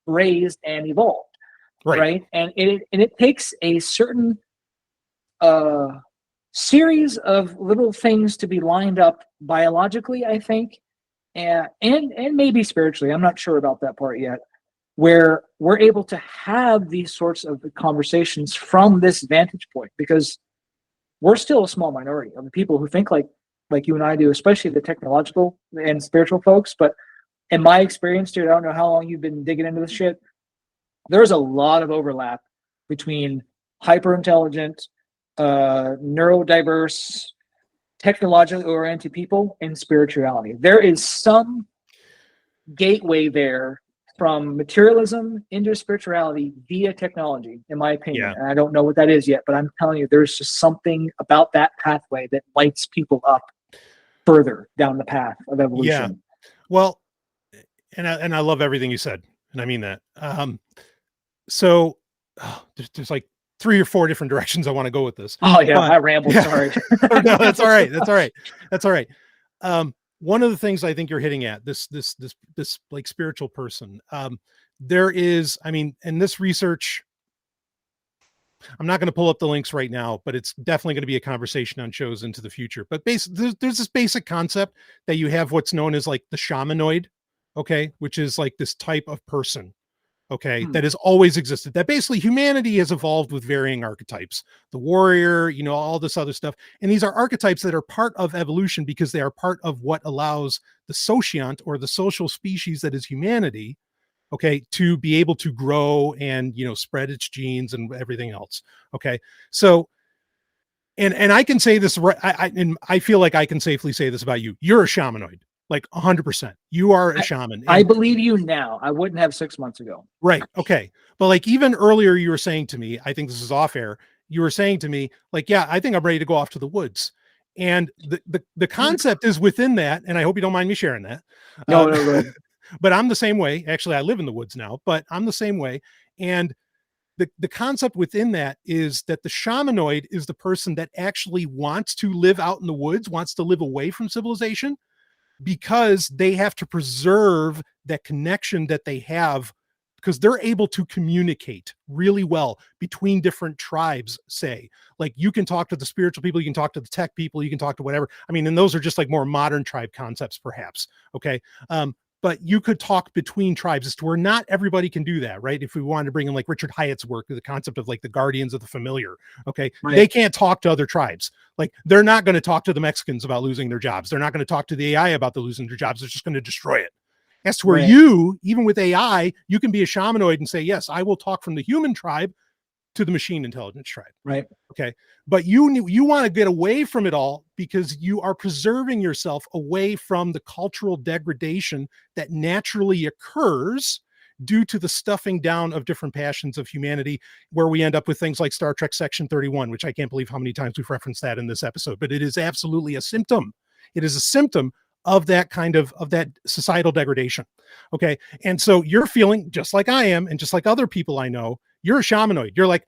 raised and evolved, right? And it takes a certain series of little things to be lined up biologically, I think, and maybe spiritually. I'm not sure about that part yet, where we're able to have these sorts of conversations from this vantage point, because we're still a small minority of the people who think like you and I do, especially the technological and spiritual folks. But in my experience, dude, I don't know how long you've been digging into this shit, there's a lot of overlap between hyper-intelligent, neurodiverse, technologically oriented people and spirituality. There is some gateway there from materialism into spirituality via technology, in my opinion. And I don't know what that is yet, but I'm telling you, there's just something about that pathway that lights people up further down the path of evolution. Yeah. Well, and I love everything you said, and I mean that. So there's like 3 or 4 different directions I want to go with this. Oh yeah, I rambled. Sorry. No, that's all right. That's all right. One of the things I think you're hitting at, this like spiritual person, there is, I mean, in this research, I'm not going to pull up the links right now, but it's definitely going to be a conversation on shows into the future. But basically, there's this basic concept that you have what's known as like the Shamanoid, okay, which is like this type of person, okay, that has always existed. That basically humanity has evolved with varying archetypes, the warrior, all this other stuff. And these are archetypes that are part of evolution because they are part of what allows the sociant, or the social species that is humanity, okay, to be able to grow and, spread its genes and everything else. Okay. So, and I can say this, I feel like I can safely say this about you. You're a shamanoid. Like 100%. You are a shaman. I believe you now. I wouldn't have 6 months ago. Right. Okay. But like even earlier you were saying to me, I think this is off air, you were saying to me like, yeah, I think I'm ready to go off to the woods. And the concept is within that, and I hope you don't mind me sharing that. No, go ahead. But I'm the same way. Actually, I live in the woods now, but I'm the same way. And the concept within that is that the shamanoid is the person that actually wants to live out in the woods, wants to live away from civilization, because they have to preserve that connection that they have, because they're able to communicate really well between different tribes. Say, like, you can talk to the spiritual people, you can talk to the tech people, you can talk to whatever. I mean, and those are just like more modern tribe concepts, perhaps. Okay. But you could talk between tribes, as to where not everybody can do that, right? If we wanted to bring in like Richard Hyatt's work, the concept of like the guardians of the familiar, okay, Right. They can't talk to other tribes. Like, they're not going to talk to the Mexicans about losing their jobs. They're not going to talk to the AI about the losing their jobs. They're just going to destroy it. As to where Right. you, even with AI, you can be a shamanoid and say, yes, I will talk from the human tribe to the machine intelligence tribe. Right. Okay. But you want to get away from it all, because you are preserving yourself away from the cultural degradation that naturally occurs due to the stuffing down of different passions of humanity, where we end up with things like Star Trek Section 31, which I can't believe how many times we've referenced that in this episode, but it is absolutely a symptom. It is a symptom of that kind of that societal degradation. Okay. And so you're feeling just like I am, and just like other people I know, you're a shamanoid. You're like,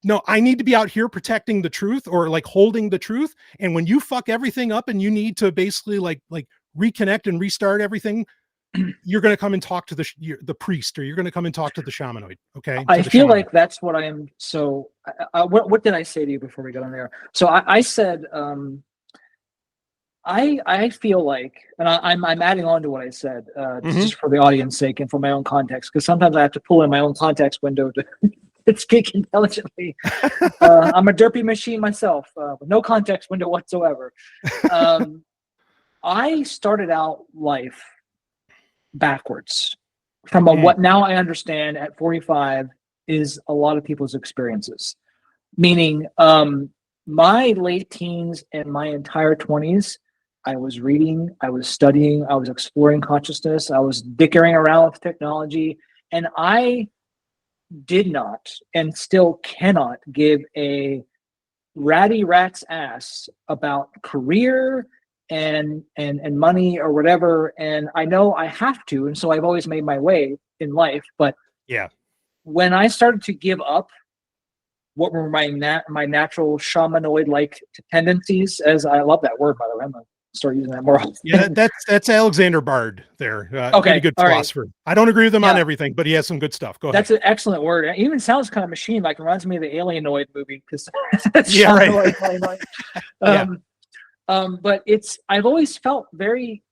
no, I need to be out here protecting the truth, or like holding the truth. And when you fuck everything up and you need to basically like reconnect and restart everything, you're going to come and talk to the priest, or you're going to come and talk to the shamanoid. Okay. I feel like that's what I am. So what did I say to you before we got on there? So I said, I feel like, and I'm adding on to what I said, just for the audience sake and for my own context, because sometimes I have to pull in my own context window to speak intelligently. I'm a derpy machine myself, with no context window whatsoever. I started out life backwards from what now I understand at 45 is a lot of people's experiences. Meaning, my late teens and my entire 20s, I was reading, I was studying, I was exploring consciousness, I was dickering around with technology, and I did not and still cannot give a ratty rat's ass about career and money or whatever. And I know I have to, and so I've always made my way in life. But yeah, when I started to give up what were my natural shamanoid like tendencies, as I love that word, by the way, I'm gonna start using that more often. Yeah, that's Alexander Bard there. Okay, pretty good all right. philosopher. I don't agree with him on Yeah. everything, but he has some good stuff. Go ahead. That's an excellent word. It even sounds kind of machine like. It reminds me of the Alienoid movie, because Yeah, right. Yeah. But I've always felt very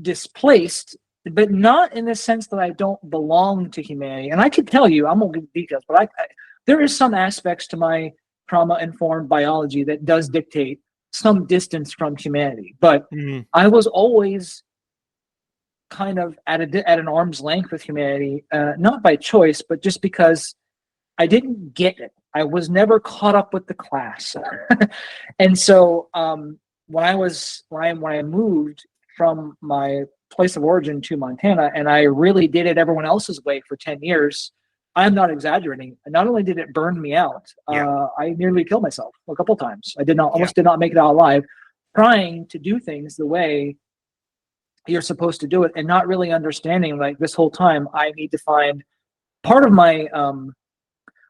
displaced, but not in the sense that I don't belong to humanity. And I can tell you, I'm gonna give details, but there is some aspects to my trauma-informed biology that does dictate some distance from humanity. But I was always kind of at an arm's length with humanity, not by choice, but just because I didn't get it. I was never caught up with the class. And so when I moved from my place of origin to Montana, and I really did it everyone else's way for 10 years, I'm not exaggerating. Not only did it burn me out, I nearly killed myself a couple times. I almost did not make it out alive, trying to do things the way you're supposed to do it, and not really understanding, like, this whole time I need to find part of my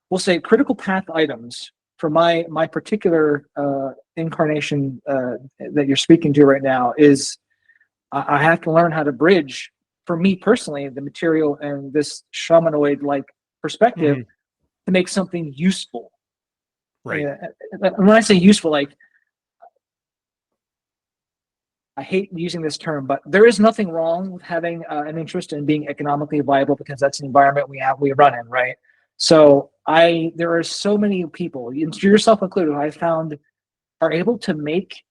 we'll say critical path items for my particular incarnation that you're speaking to right now. Is I have to learn how to bridge, for me personally, the material and this shamanoid like perspective to make something useful. Right. When I say useful, like, I hate using this term, but there is nothing wrong with having an interest in being economically viable, because that's the environment we run in, right? So there are so many people, yourself included, I found, are able to make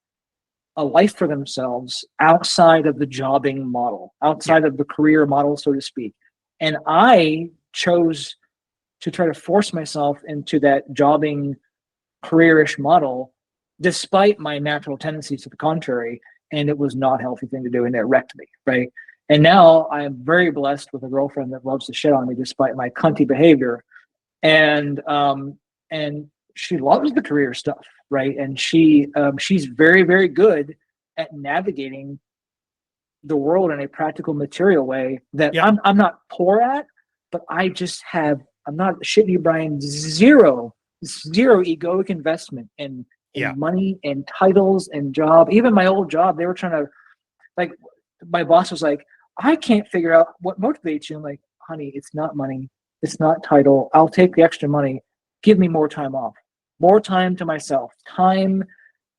a life for themselves outside of the jobbing model, outside of the career model, so to speak. And I chose to try to force myself into that jobbing, careerish model, despite my natural tendencies to the contrary. And it was not a healthy thing to do, and it wrecked me, right? And now I am very blessed with a girlfriend that loves to shit on me despite my cunty behavior. And she loves the career stuff, right? And she's very, very good at navigating the world in a practical, material way that I'm not poor at, but I'm not shitting you, Brian, zero egoic investment in money and titles and job. Even my old job, they were trying to, like, my boss was like, I can't figure out what motivates you. I'm like, honey, it's not money. It's not title. I'll take the extra money. Give me more time off, more time to myself. Time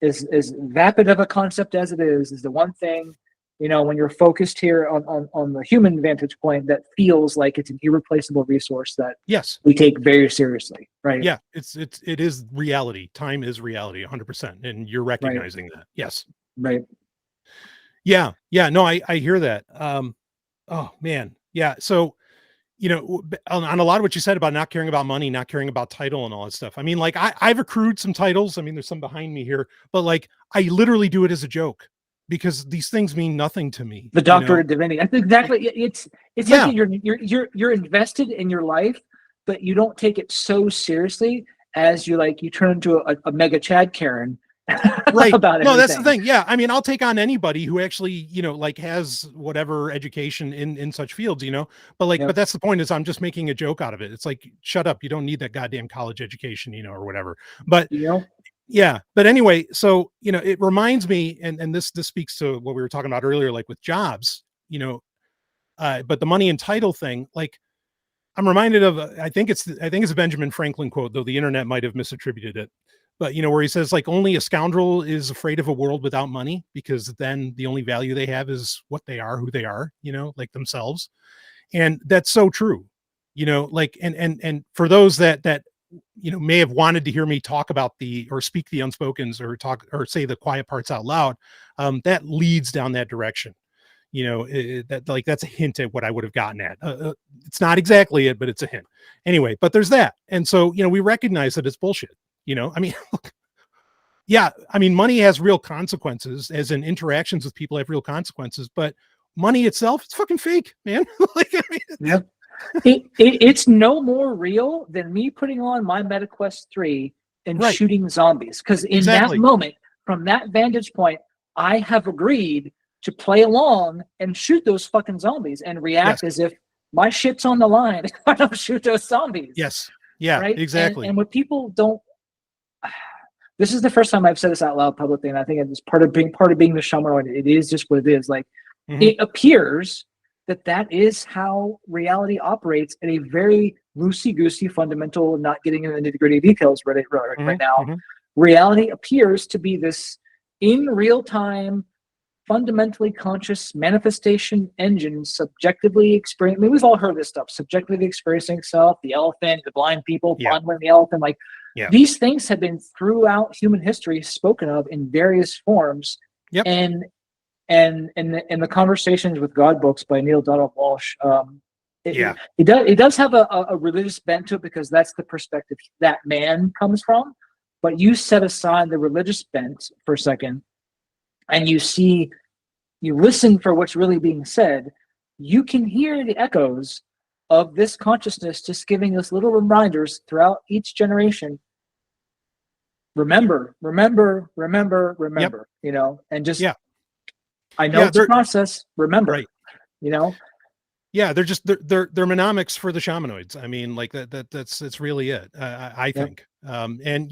is vapid of a concept as it is the one thing, when you're focused here on the human vantage point, that feels like it's an irreplaceable resource that we take very seriously, right? Yeah, it is reality. Time is reality, 100%, and you're recognizing that. Yes, right. Yeah, no, I hear that. Oh man, yeah. So, on a lot of what you said about not caring about money, not caring about title and all that stuff. I mean, like I've accrued some titles. I mean, there's some behind me here, but like I literally do it as a joke because these things mean nothing to me. The doctorate of divinity. That's exactly. It's like you're invested in your life, but you don't take it so seriously as you turn into a mega Chad Karen. Right. About no, that's the thing. Yeah. I mean, I'll take on anybody who actually, has whatever education in such fields, but that's the point, is I'm just making a joke out of it. It's like, shut up. You don't need that goddamn college education, or whatever. But yeah. But anyway, so, it reminds me, and this speaks to what we were talking about earlier, like with jobs, but the money and title thing, like I'm reminded of, I think it's a Benjamin Franklin quote, though the internet might have misattributed it. But, where he says, like, only a scoundrel is afraid of a world without money, because then the only value they have is what they are, who they are, like themselves. And that's so true, like, and for those that, may have wanted to hear me talk about or speak the unspokens or say the quiet parts out loud, that leads down that direction. That's a hint at what I would have gotten at. It's not exactly it, but it's a hint anyway. But there's that. And so, we recognize that it's bullshit. I mean, yeah, I mean, money has real consequences, as in interactions with people have real consequences, but money itself, it's fucking fake, man. It's no more real than me putting on my MetaQuest 3 and shooting zombies. Because in that moment, from that vantage point, I have agreed to play along and shoot those fucking zombies and react as if my shit's on the line. I don't shoot those zombies. Yes. Yeah, right? Exactly. And what people don't, this is the first time I've said this out loud publicly, and I think it's part of being the Shamanoid. It is just what it is. Like, it appears that is how reality operates at a very loosey-goosey, fundamental, not getting into the nitty-gritty details right now. Reality appears to be this in real time, fundamentally conscious manifestation engine, subjectively experiencing. I mean, we've all heard this stuff, subjectively experiencing self, the elephant, the blind people, fondling the elephant. Like, these things have been throughout human history spoken of in various forms. And the Conversations with God books by Neil Donald Walsh, it does have a religious bent to it, because that's the perspective that man comes from. But you set aside the religious bent for a second, and you listen for what's really being said, you can hear the echoes of this consciousness just giving us little reminders throughout each generation. Remember, and just, I know it's a process, remember, Yeah, they're mnemonics for the Shamanoids. I mean, like that's really it. I think. And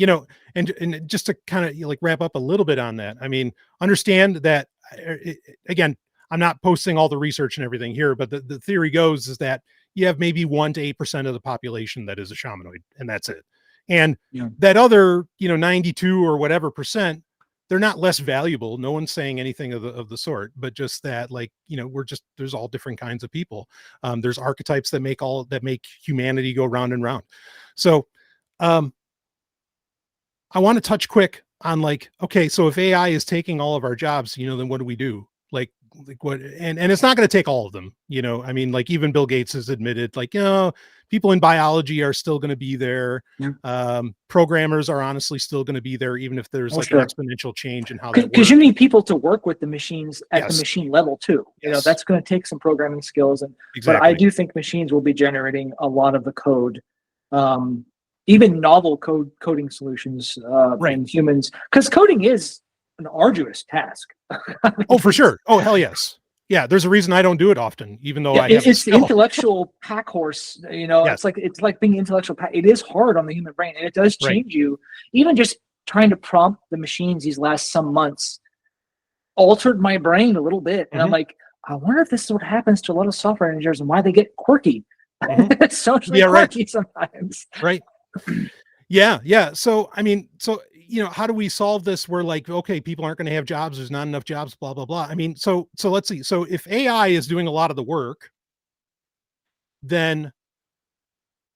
just to kind of like wrap up a little bit on that. I mean, understand that again, I'm not posting all the research and everything here, but the theory goes is that you have maybe 1 to 8% of the population that is a Shamanoid, and that's it. And that other, 92 or whatever percent, they're not less valuable. No one's saying anything of the sort, but just that, like, there's all different kinds of people. There's archetypes that make humanity go round and round. So I want to touch quick on, like, okay, so if AI is taking all of our jobs, then what do we do? Like what, and it's not going to take all of them, I mean, like, even Bill Gates has admitted, like, people in biology are still going to be there. Programmers are honestly still going to be there, even if there's an exponential change in how that works. Because you need people to work with the machines at the machine level too. That's going to take some programming skills. But I do think machines will be generating a lot of the code. even novel coding solutions and humans, because coding is an arduous task. Oh, for sure. Oh, hell yes. Yeah, there's a reason I don't do it often, even though I have it's the intellectual pack horse. Yes. It's like being intellectual pack. It is hard on the human brain, and it does change you. Even just trying to prompt the machines these last some months altered my brain a little bit, and I'm like, I wonder if this is what happens to a lot of software engineers and why they get quirky. It's socially quirky sometimes. Right. Yeah. So I mean, how do we solve this? We're like, okay, people aren't going to have jobs. There's not enough jobs, blah, blah, blah. I mean, so let's see. So if AI is doing a lot of the work, then,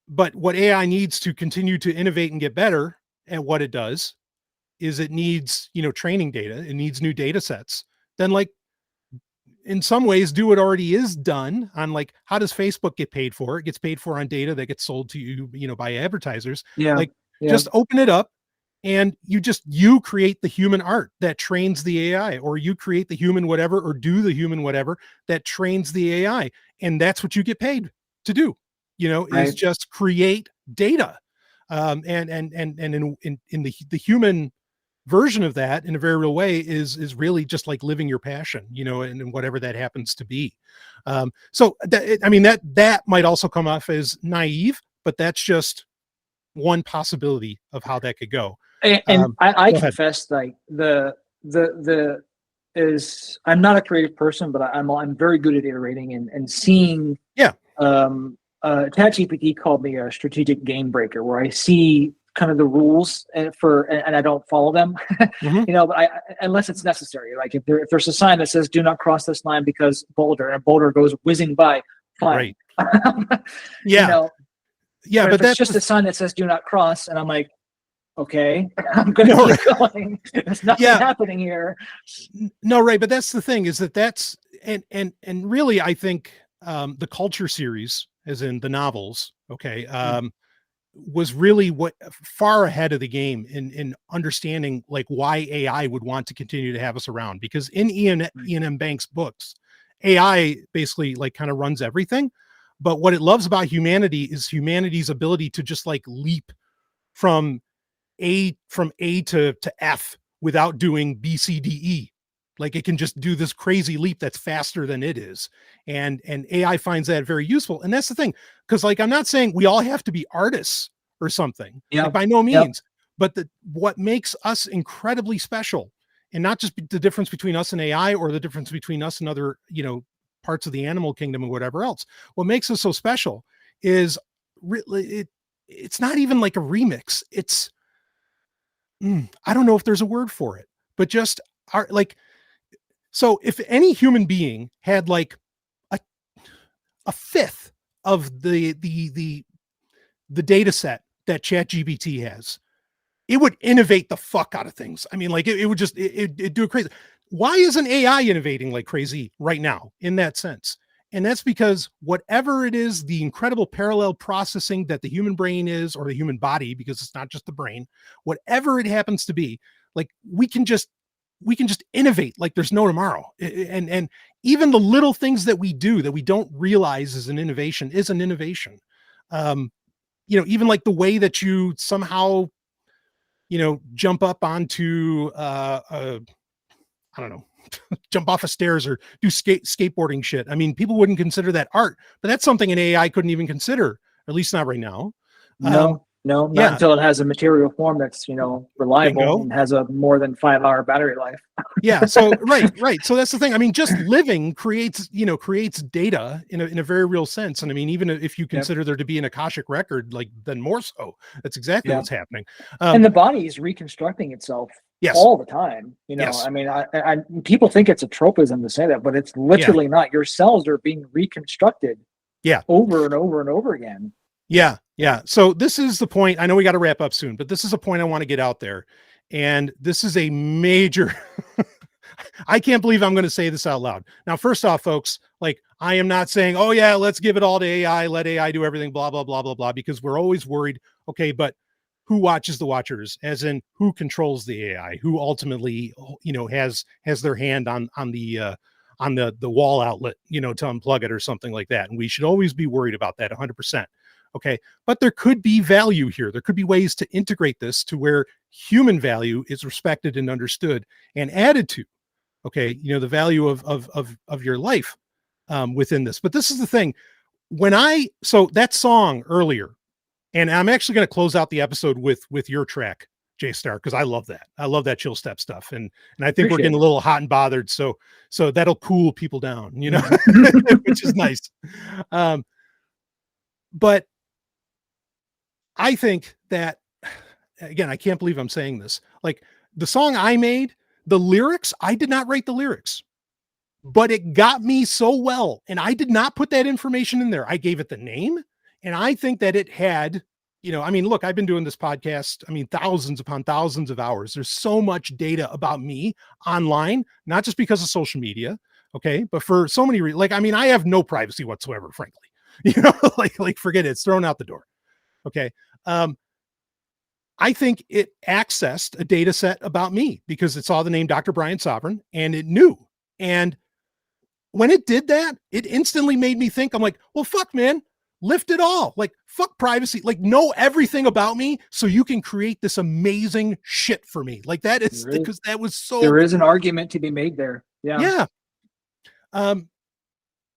but what AI needs to continue to innovate and get better at what it does is it needs, training data. It needs new data sets. Then like, in some ways do what already is done on like, how does Facebook get paid for? It gets paid for on data that gets sold to you, by advertisers. Just open it up and you create the human art that trains the AI, or you create the human whatever, or do the human whatever that trains the AI. And that's what you get paid to do, is just create data. And in the human version of that in a very real way is really just like living your passion, and whatever that happens to be. That might also come off as naive, but that's just one possibility of how that could go. And I confess, like I'm not a creative person, but I'm very good at iterating and seeing. Yeah. ChatGPT called me a strategic game breaker, where I see kind of the rules and I don't follow them, but unless it's necessary. Like if there's a sign that says "Do not cross this line because boulder," and a boulder goes whizzing by, fine. Right. But if it's just a sign that says "Do not cross," and I'm like, okay, I'm going to keep going. There's nothing happening here. No, right. But that's the thing, is that's and really, I think the Culture series, as in the novels, was really what far ahead of the game in understanding like why AI would want to continue to have us around, because in Ian Banks' books, AI basically like kind of runs everything. But what it loves about humanity is humanity's ability to just like leap from A to F without doing B, C, D, E. Like it can just do this crazy leap that's faster than it is. And AI finds that very useful. And that's the thing. Because like, I'm not saying we all have to be artists or something, like, by no means, but what makes us incredibly special, and not just the difference between us and AI, or the difference between us and other, parts of the animal kingdom or whatever else. What makes us so special is it's not even like a remix. It's, I don't know if there's a word for it, but just so if any human being had like a fifth of the data set that ChatGPT has, it would innovate the fuck out of things. I mean, like it would just, it'd do it crazy. Why isn't AI innovating like crazy right now in that sense? And that's because whatever it is, the incredible parallel processing that the human brain is, or the human body, because it's not just the brain, whatever it happens to be, like we can just innovate like there's no tomorrow. And even the little things that we do that we don't realize is an innovation. Even like the way that you somehow, jump up onto, I don't know, jump off of stairs or do skateboarding shit. I mean, people wouldn't consider that art, but that's something an AI couldn't even consider, at least not right now. Not until it has a material form that's, reliable and has a more than 5-hour battery life. So right. So that's the thing. I mean, just living creates data in a very real sense. And I mean, even if you consider there to be an Akashic record, like then more so, that's exactly what's happening. And the body is reconstructing itself all the time. I mean, I people think it's a tropism to say that, but it's literally not. Your cells are being reconstructed over and over and over again. Yeah. So this is the point. I know we got to wrap up soon, but this is a point I want to get out there. And this is a major, I can't believe I'm going to say this out loud. Now, first off, folks, like I am not saying, oh yeah, let's give it all to AI, let AI do everything, blah, blah, blah, blah, blah, because we're always worried. Okay. But who watches the watchers, as in who controls the AI, who ultimately, has their hand on the wall outlet, to unplug it or something like that. And we should always be worried about that 100%. Okay. But there could be value here. There could be ways to integrate this to where human value is respected and understood and added to, okay, the value of your life within this. But this is the thing. So that song earlier, and I'm actually going to close out the episode with your track, JStar, because I love that. I love that chill step stuff. And I think we're getting a little hot and bothered. So that'll cool people down, which is nice. But I think that, again, I can't believe I'm saying this. Like the song I made, the lyrics, I did not write the lyrics, but it got me so well. And I did not put that information in there. I gave it the name. And I think that it had, look, I've been doing this podcast, thousands upon thousands of hours. There's so much data about me online, not just because of social media. Okay. But for so many reasons, I have no privacy whatsoever, frankly, like forget it. It's thrown out the door. Okay. I think it accessed a data set about me because it saw the name Dr. Brian Sovryn and it knew. And when it did that, it instantly made me think, I'm like, well, fuck, man, lift it all. Like, fuck privacy. Like, know everything about me so you can create this amazing shit for me. Like, that is because that was so. There is an argument to be made there. Yeah. Yeah.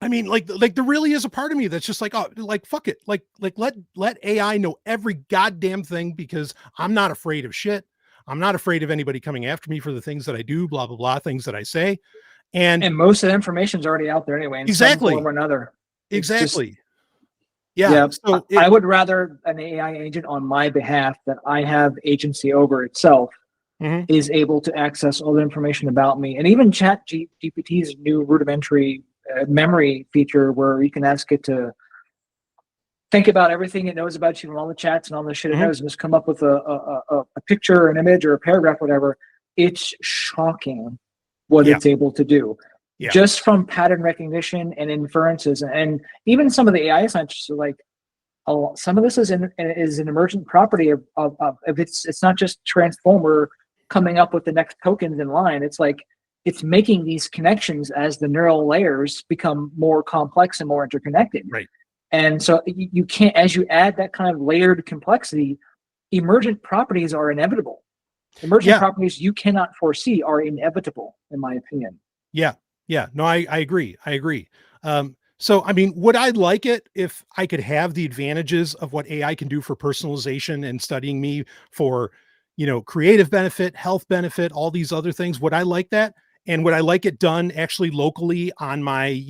There really is a part of me that's just like, oh, like, fuck it. Like let AI know every goddamn thing because I'm not afraid of shit. I'm not afraid of anybody coming after me for the things that I do, blah, blah, blah, things that I say. And most of the information is already out there anyway. In exactly. some form or another. Exactly. Yeah. So I would rather an AI agent on my behalf that I have agency over itself is able to access all the information about me. And even ChatGPT's new rudimentary memory feature where you can ask it to think about everything it knows about you and all the chats and all the shit it knows and just come up with a picture, an image, or a paragraph, whatever. It's shocking what it's able to do. Yeah. Just from pattern recognition and inferences. And even some of the AI scientists are like, oh, some of this is an emergent property of it's not just transformer coming up with the next tokens in line. It's like, it's making these connections as the neural layers become more complex and more interconnected. Right. And so you can't, as you add that kind of layered complexity, emergent properties are inevitable. Emergent properties you cannot foresee are inevitable, in my opinion. Yeah. Yeah. No, I agree. So, would I like it if I could have the advantages of what AI can do for personalization and studying me for, creative benefit, health benefit, all these other things? Would I like that? And would I like it done actually locally on my,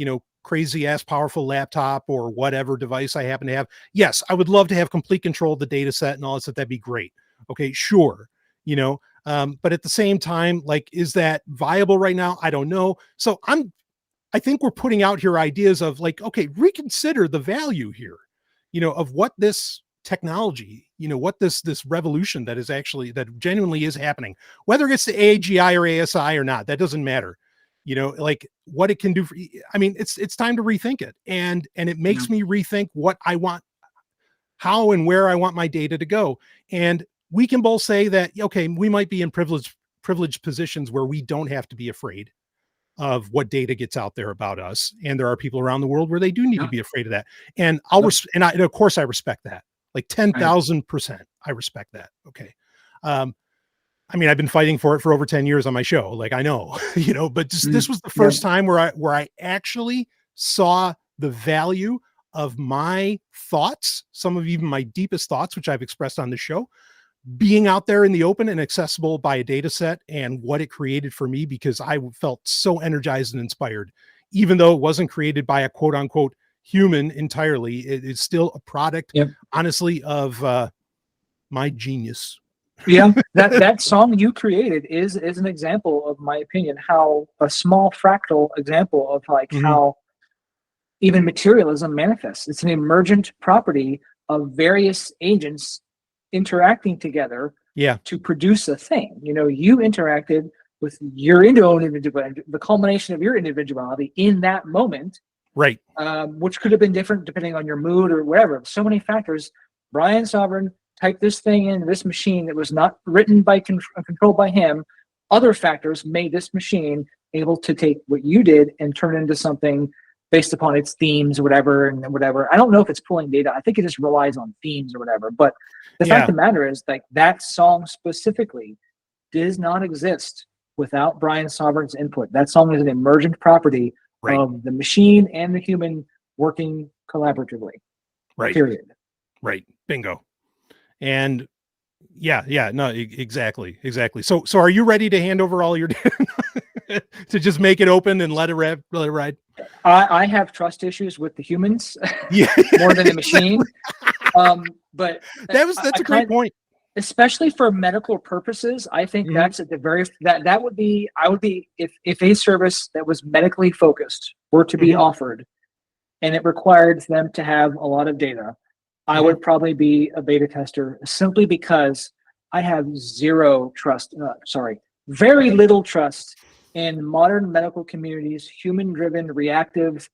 crazy ass powerful laptop or whatever device I happen to have? Yes, I would love to have complete control of the data set and all that stuff. That'd be great. Okay, sure. But at the same time, like, is that viable right now? I don't know. So I think we're putting out here ideas of like, okay, reconsider the value here, of what this technology, what this revolution that genuinely is happening, whether it's the AGI or ASI or not, that doesn't matter. Like what it can do for, it's time to rethink it. And it makes me rethink what I want, how and where I want my data to go. And we can both say that, okay, we might be in privileged positions where we don't have to be afraid of what data gets out there about us. And there are people around the world where they do need to be afraid of that. And of course I respect that, like 10,000%. I respect that. Okay. I've been fighting for it for over 10 years on my show. Like, I know, but just this was the first time where I actually saw the value of my thoughts, some of even my deepest thoughts, which I've expressed on the show, being out there in the open and accessible by a data set and what it created for me, because I felt so energized and inspired, even though it wasn't created by a quote unquote human entirely. It is still a product, honestly, of my genius. Yeah, that song you created is an example, of my opinion, how a small fractal example of like how even materialism manifests. It's an emergent property of various agents interacting together to produce a thing. You interacted with your own individual, the culmination of your individuality in that moment, right? Which could have been different depending on your mood or whatever. So many factors. Brian Sovryn typed this thing in this machine that was not written by controlled by him. Other factors made this machine able to take what you did and turn it into something based upon its themes or whatever and whatever. I don't know if it's pulling data. I think it just relies on themes or whatever. But the fact of the matter is, like, that song specifically does not exist without Brian Sovryn's input. That song is an emergent property of the machine and the human working collaboratively. Right. Period. Right. Bingo. And no, exactly. So are you ready to hand over all your to just make it open and let it ride? I have trust issues with the humans more than the machine. But that's a great point. Especially for medical purposes, I think that's at the very that would be if a service that was medically focused were to be offered, and it required them to have a lot of data, I would probably be a beta tester, simply because I have very little trust in modern medical communities, human-driven, reactive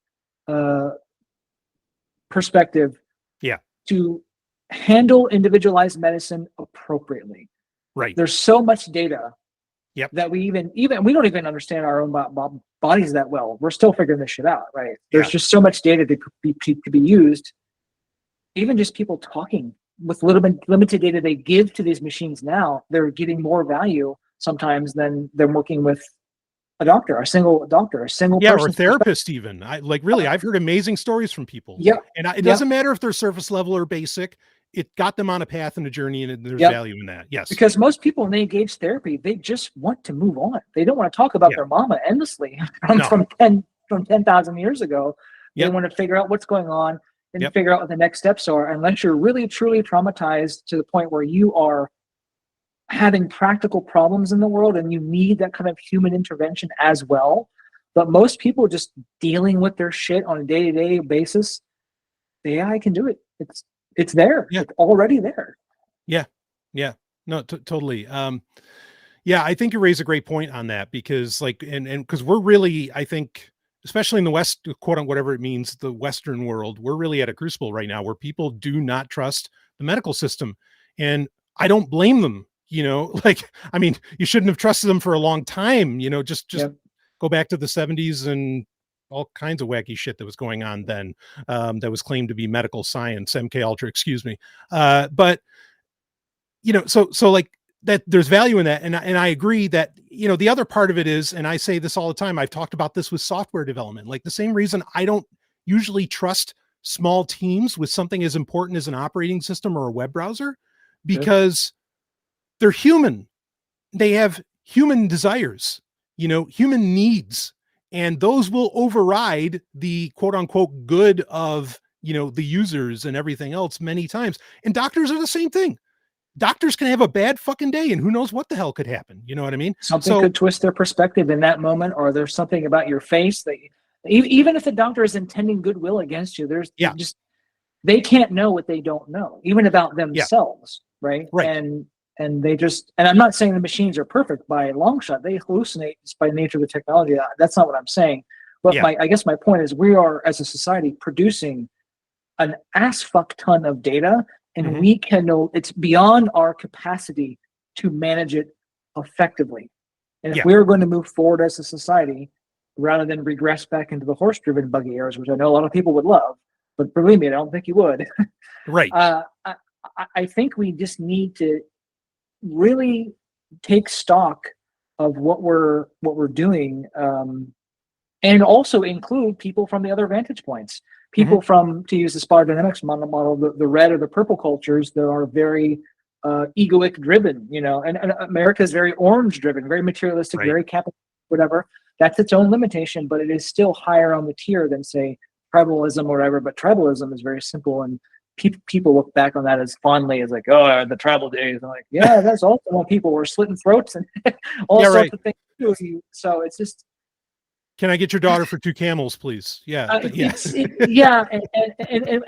perspective to handle individualized medicine appropriately. Right. There's so much data that we we don't even understand our own bodies that well. We're still figuring this shit out, right? There's just so much data to be used. Even just people talking with limited data they give to these machines now, they're getting more value sometimes than working with a doctor, a single person, or therapist. Even I've heard amazing stories from people. And it doesn't matter if they're surface level or basic. It got them on a path and a journey, and there's value in that. Yes, because most people, when they engage therapy, they just want to move on. They don't want to talk about their mama endlessly from 10,000 years ago. They want to figure out what's going on and figure out what the next steps are. Unless you're really truly traumatized to the point where you are having practical problems in the world and you need that kind of human intervention as well. But most people are just dealing with their shit on a day-to-day basis. The AI can do it. It's there. It's already there. No, totally. I think you raise a great point on that, because because we're really, I think, especially in the West, quote unquote, whatever it means, the Western world, we're really at a crucible right now where people do not trust the medical system. And I don't blame them. You shouldn't have trusted them for a long time. Just go back to the 70s and all kinds of wacky shit that was going on then, that was claimed to be medical science, MK Ultra, excuse me. But so like that, there's value in that. And I agree that, the other part of it is, and I say this all the time, I've talked about this with software development, like the same reason I don't usually trust small teams with something as important as an operating system or a web browser, because they're human. They have human desires, human needs, and those will override the quote unquote good of, the users and everything else many times. And doctors are the same thing. Doctors can have a bad fucking day and who knows what the hell could happen. You know what I mean? Something could twist their perspective in that moment, or there's something about your face that even if the doctor is intending goodwill against you, there's they can't know what they don't know, even about themselves. Right. And they just, and I'm not saying the machines are perfect by a long shot. They hallucinate just by nature of the technology. That's not what I'm saying. But I guess my point is, we are, as a society, producing an ass fuck ton of data, and we can know it's beyond our capacity to manage it effectively. And if we're going to move forward as a society, rather than regress back into the horse-driven buggy eras, which I know a lot of people would love, but believe me, I don't think you would. Right. I think we just need to really take stock of what we're doing, and also include people from the other vantage points. People from, to use the Spot Dynamics model, the red or the purple cultures that are very egoic driven, and America is very orange driven, very materialistic, very capital, whatever. That's its own limitation, but it is still higher on the tier than, say, tribalism or whatever. But tribalism is very simple, and people look back on that as fondly as like, oh, the tribal days. I'm like, yeah, that's also when people were slitting throats and all sorts of things. So it's just. Can I get your daughter for 2 camels, please? Yeah. And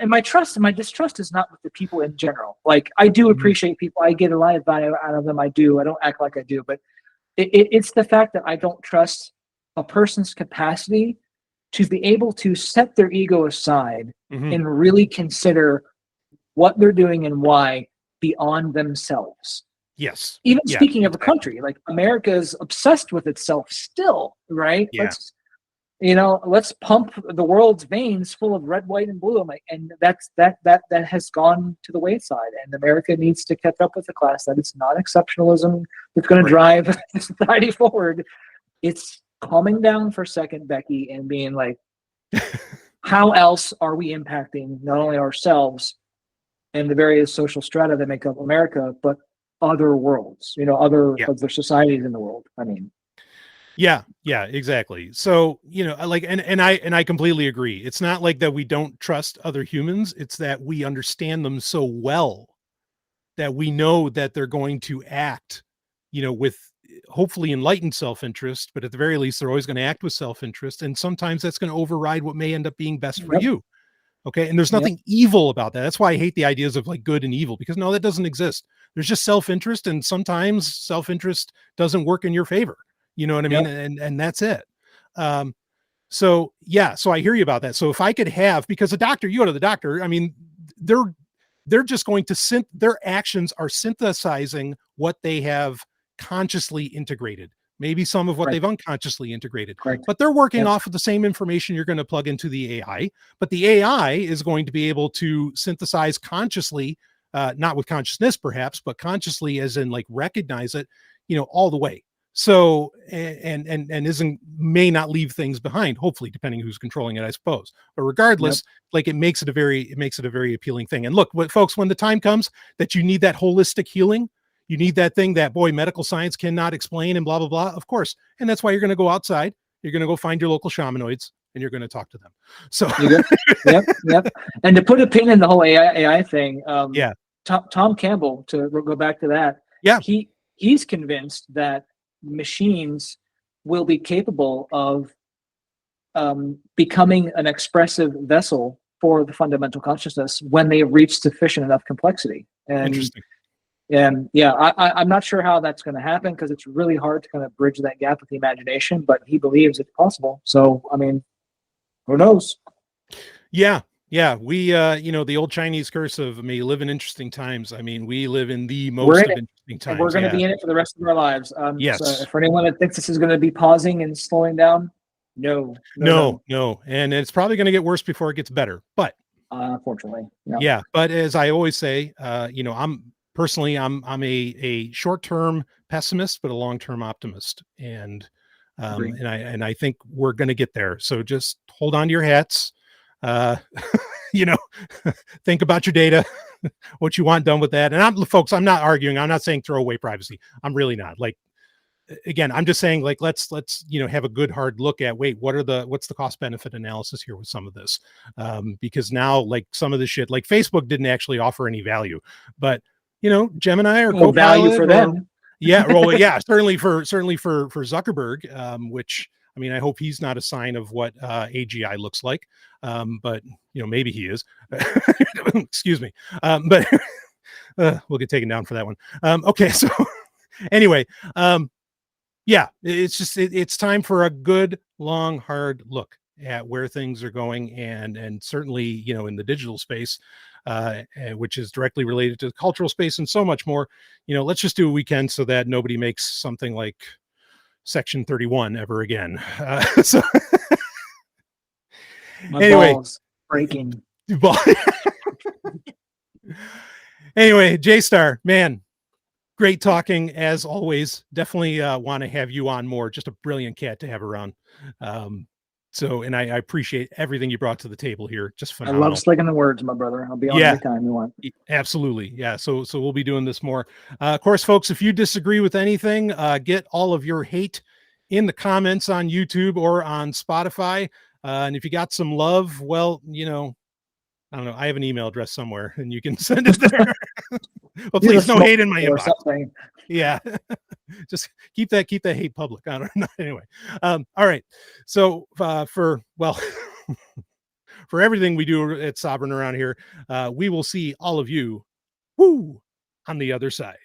my trust and my distrust is not with the people in general. Like, I do appreciate people. I get a lot of value out of them. I do. I don't act like I do, but it's the fact that I don't trust a person's capacity to be able to set their ego aside and really consider what they're doing and why beyond themselves. Yes. Even speaking of a country, like America is obsessed with itself still, right? Yeah. let's pump the world's veins full of red, white, and blue. I'm like, and that has gone to the wayside, and America needs to catch up with the class. That it's not exceptionalism that's going to drive society forward. It's calming down for a second, Becky, and being like, how else are we impacting not only ourselves and the various social strata that make up America, but other worlds, other societies in the world. I mean, yeah, exactly. So, and I completely agree. It's not like that we don't trust other humans. It's that we understand them so well that we know that they're going to act, with hopefully enlightened self-interest, but at the very least, they're always going to act with self-interest. And sometimes that's going to override what may end up being best for you. Okay. And there's nothing evil about that. That's why I hate the ideas of like good and evil, because no, that doesn't exist. There's just self-interest, and sometimes self-interest doesn't work in your favor. You know what I mean? And that's it. So I hear you about that. So if I could have, because a doctor, you go to the doctor, I mean, they're just going to their actions are synthesizing what they have consciously integrated, maybe some of what they've unconsciously integrated, but they're working off of the same information you're going to plug into the AI, but the AI is going to be able to synthesize consciously, not with consciousness perhaps, but consciously as in like recognize it, all the way. So, and may not leave things behind, hopefully, depending who's controlling it, I suppose. But regardless, like it makes it a very appealing thing. And look, folks, when the time comes that you need that holistic healing, you need that thing that medical science cannot explain and blah, blah, blah. Of course. And that's why you're going to go outside. You're going to go find your local shamanoids and you're going to talk to them. So, yep. And to put a pin in the whole AI thing. Tom Campbell, to go back to that. Yeah. He's convinced that machines will be capable of becoming an expressive vessel for the fundamental consciousness when they reach sufficient enough complexity. And interesting. And I'm not sure how that's going to happen, because it's really hard to kind of bridge that gap with the imagination, but he believes it's possible. So, I mean, who knows? Yeah. We, the old Chinese curse of may live in interesting times. I mean, we live in the most interesting times. And we're going to be in it for the rest of our lives. Yes. So for anyone that thinks this is going to be pausing and slowing down, no. And it's probably going to get worse before it gets better, but unfortunately, yeah. But as I always say, I'm a short-term pessimist, but a long-term optimist. And I think we're going to get there. So just hold on to your hats, think about your data, what you want done with that. And I'm not arguing. I'm not saying throw away privacy. I'm really not. Like, again, I'm just saying, like, let's have a good hard look at, what's the cost benefit analysis here with some of this? Because now, like, some of the shit, like Facebook didn't actually offer any value, but Gemini or Copilot, value for them. Certainly for Zuckerberg, which, I mean, I hope he's not a sign of what AGI looks like, but maybe he is. Excuse me, but we'll get taken down for that one. Okay, so anyway, it's time for a good, long, hard look at where things are going, and certainly in the digital space, which is directly related to the cultural space and so much more. Let's just do what we can so that nobody makes something like Section 31 ever again. So anyway, balls breaking. Anyway, JStar, man, great talking as always. Definitely want to have you on more. Just a brilliant cat to have around. And I appreciate everything you brought to the table here. Just phenomenal. I love slicking the words, my brother. I'll be on every time you want. Absolutely. Yeah. So we'll be doing this more. Of course, folks, if you disagree with anything, get all of your hate in the comments on YouTube or on Spotify. And if you got some love, well, I don't know. I have an email address somewhere and you can send it there. But please, no hate in my inbox. Something. Yeah. Just keep that hate public. I don't know. Anyway. All right. So for everything we do at Sovryn around here, we will see all of you on the other side.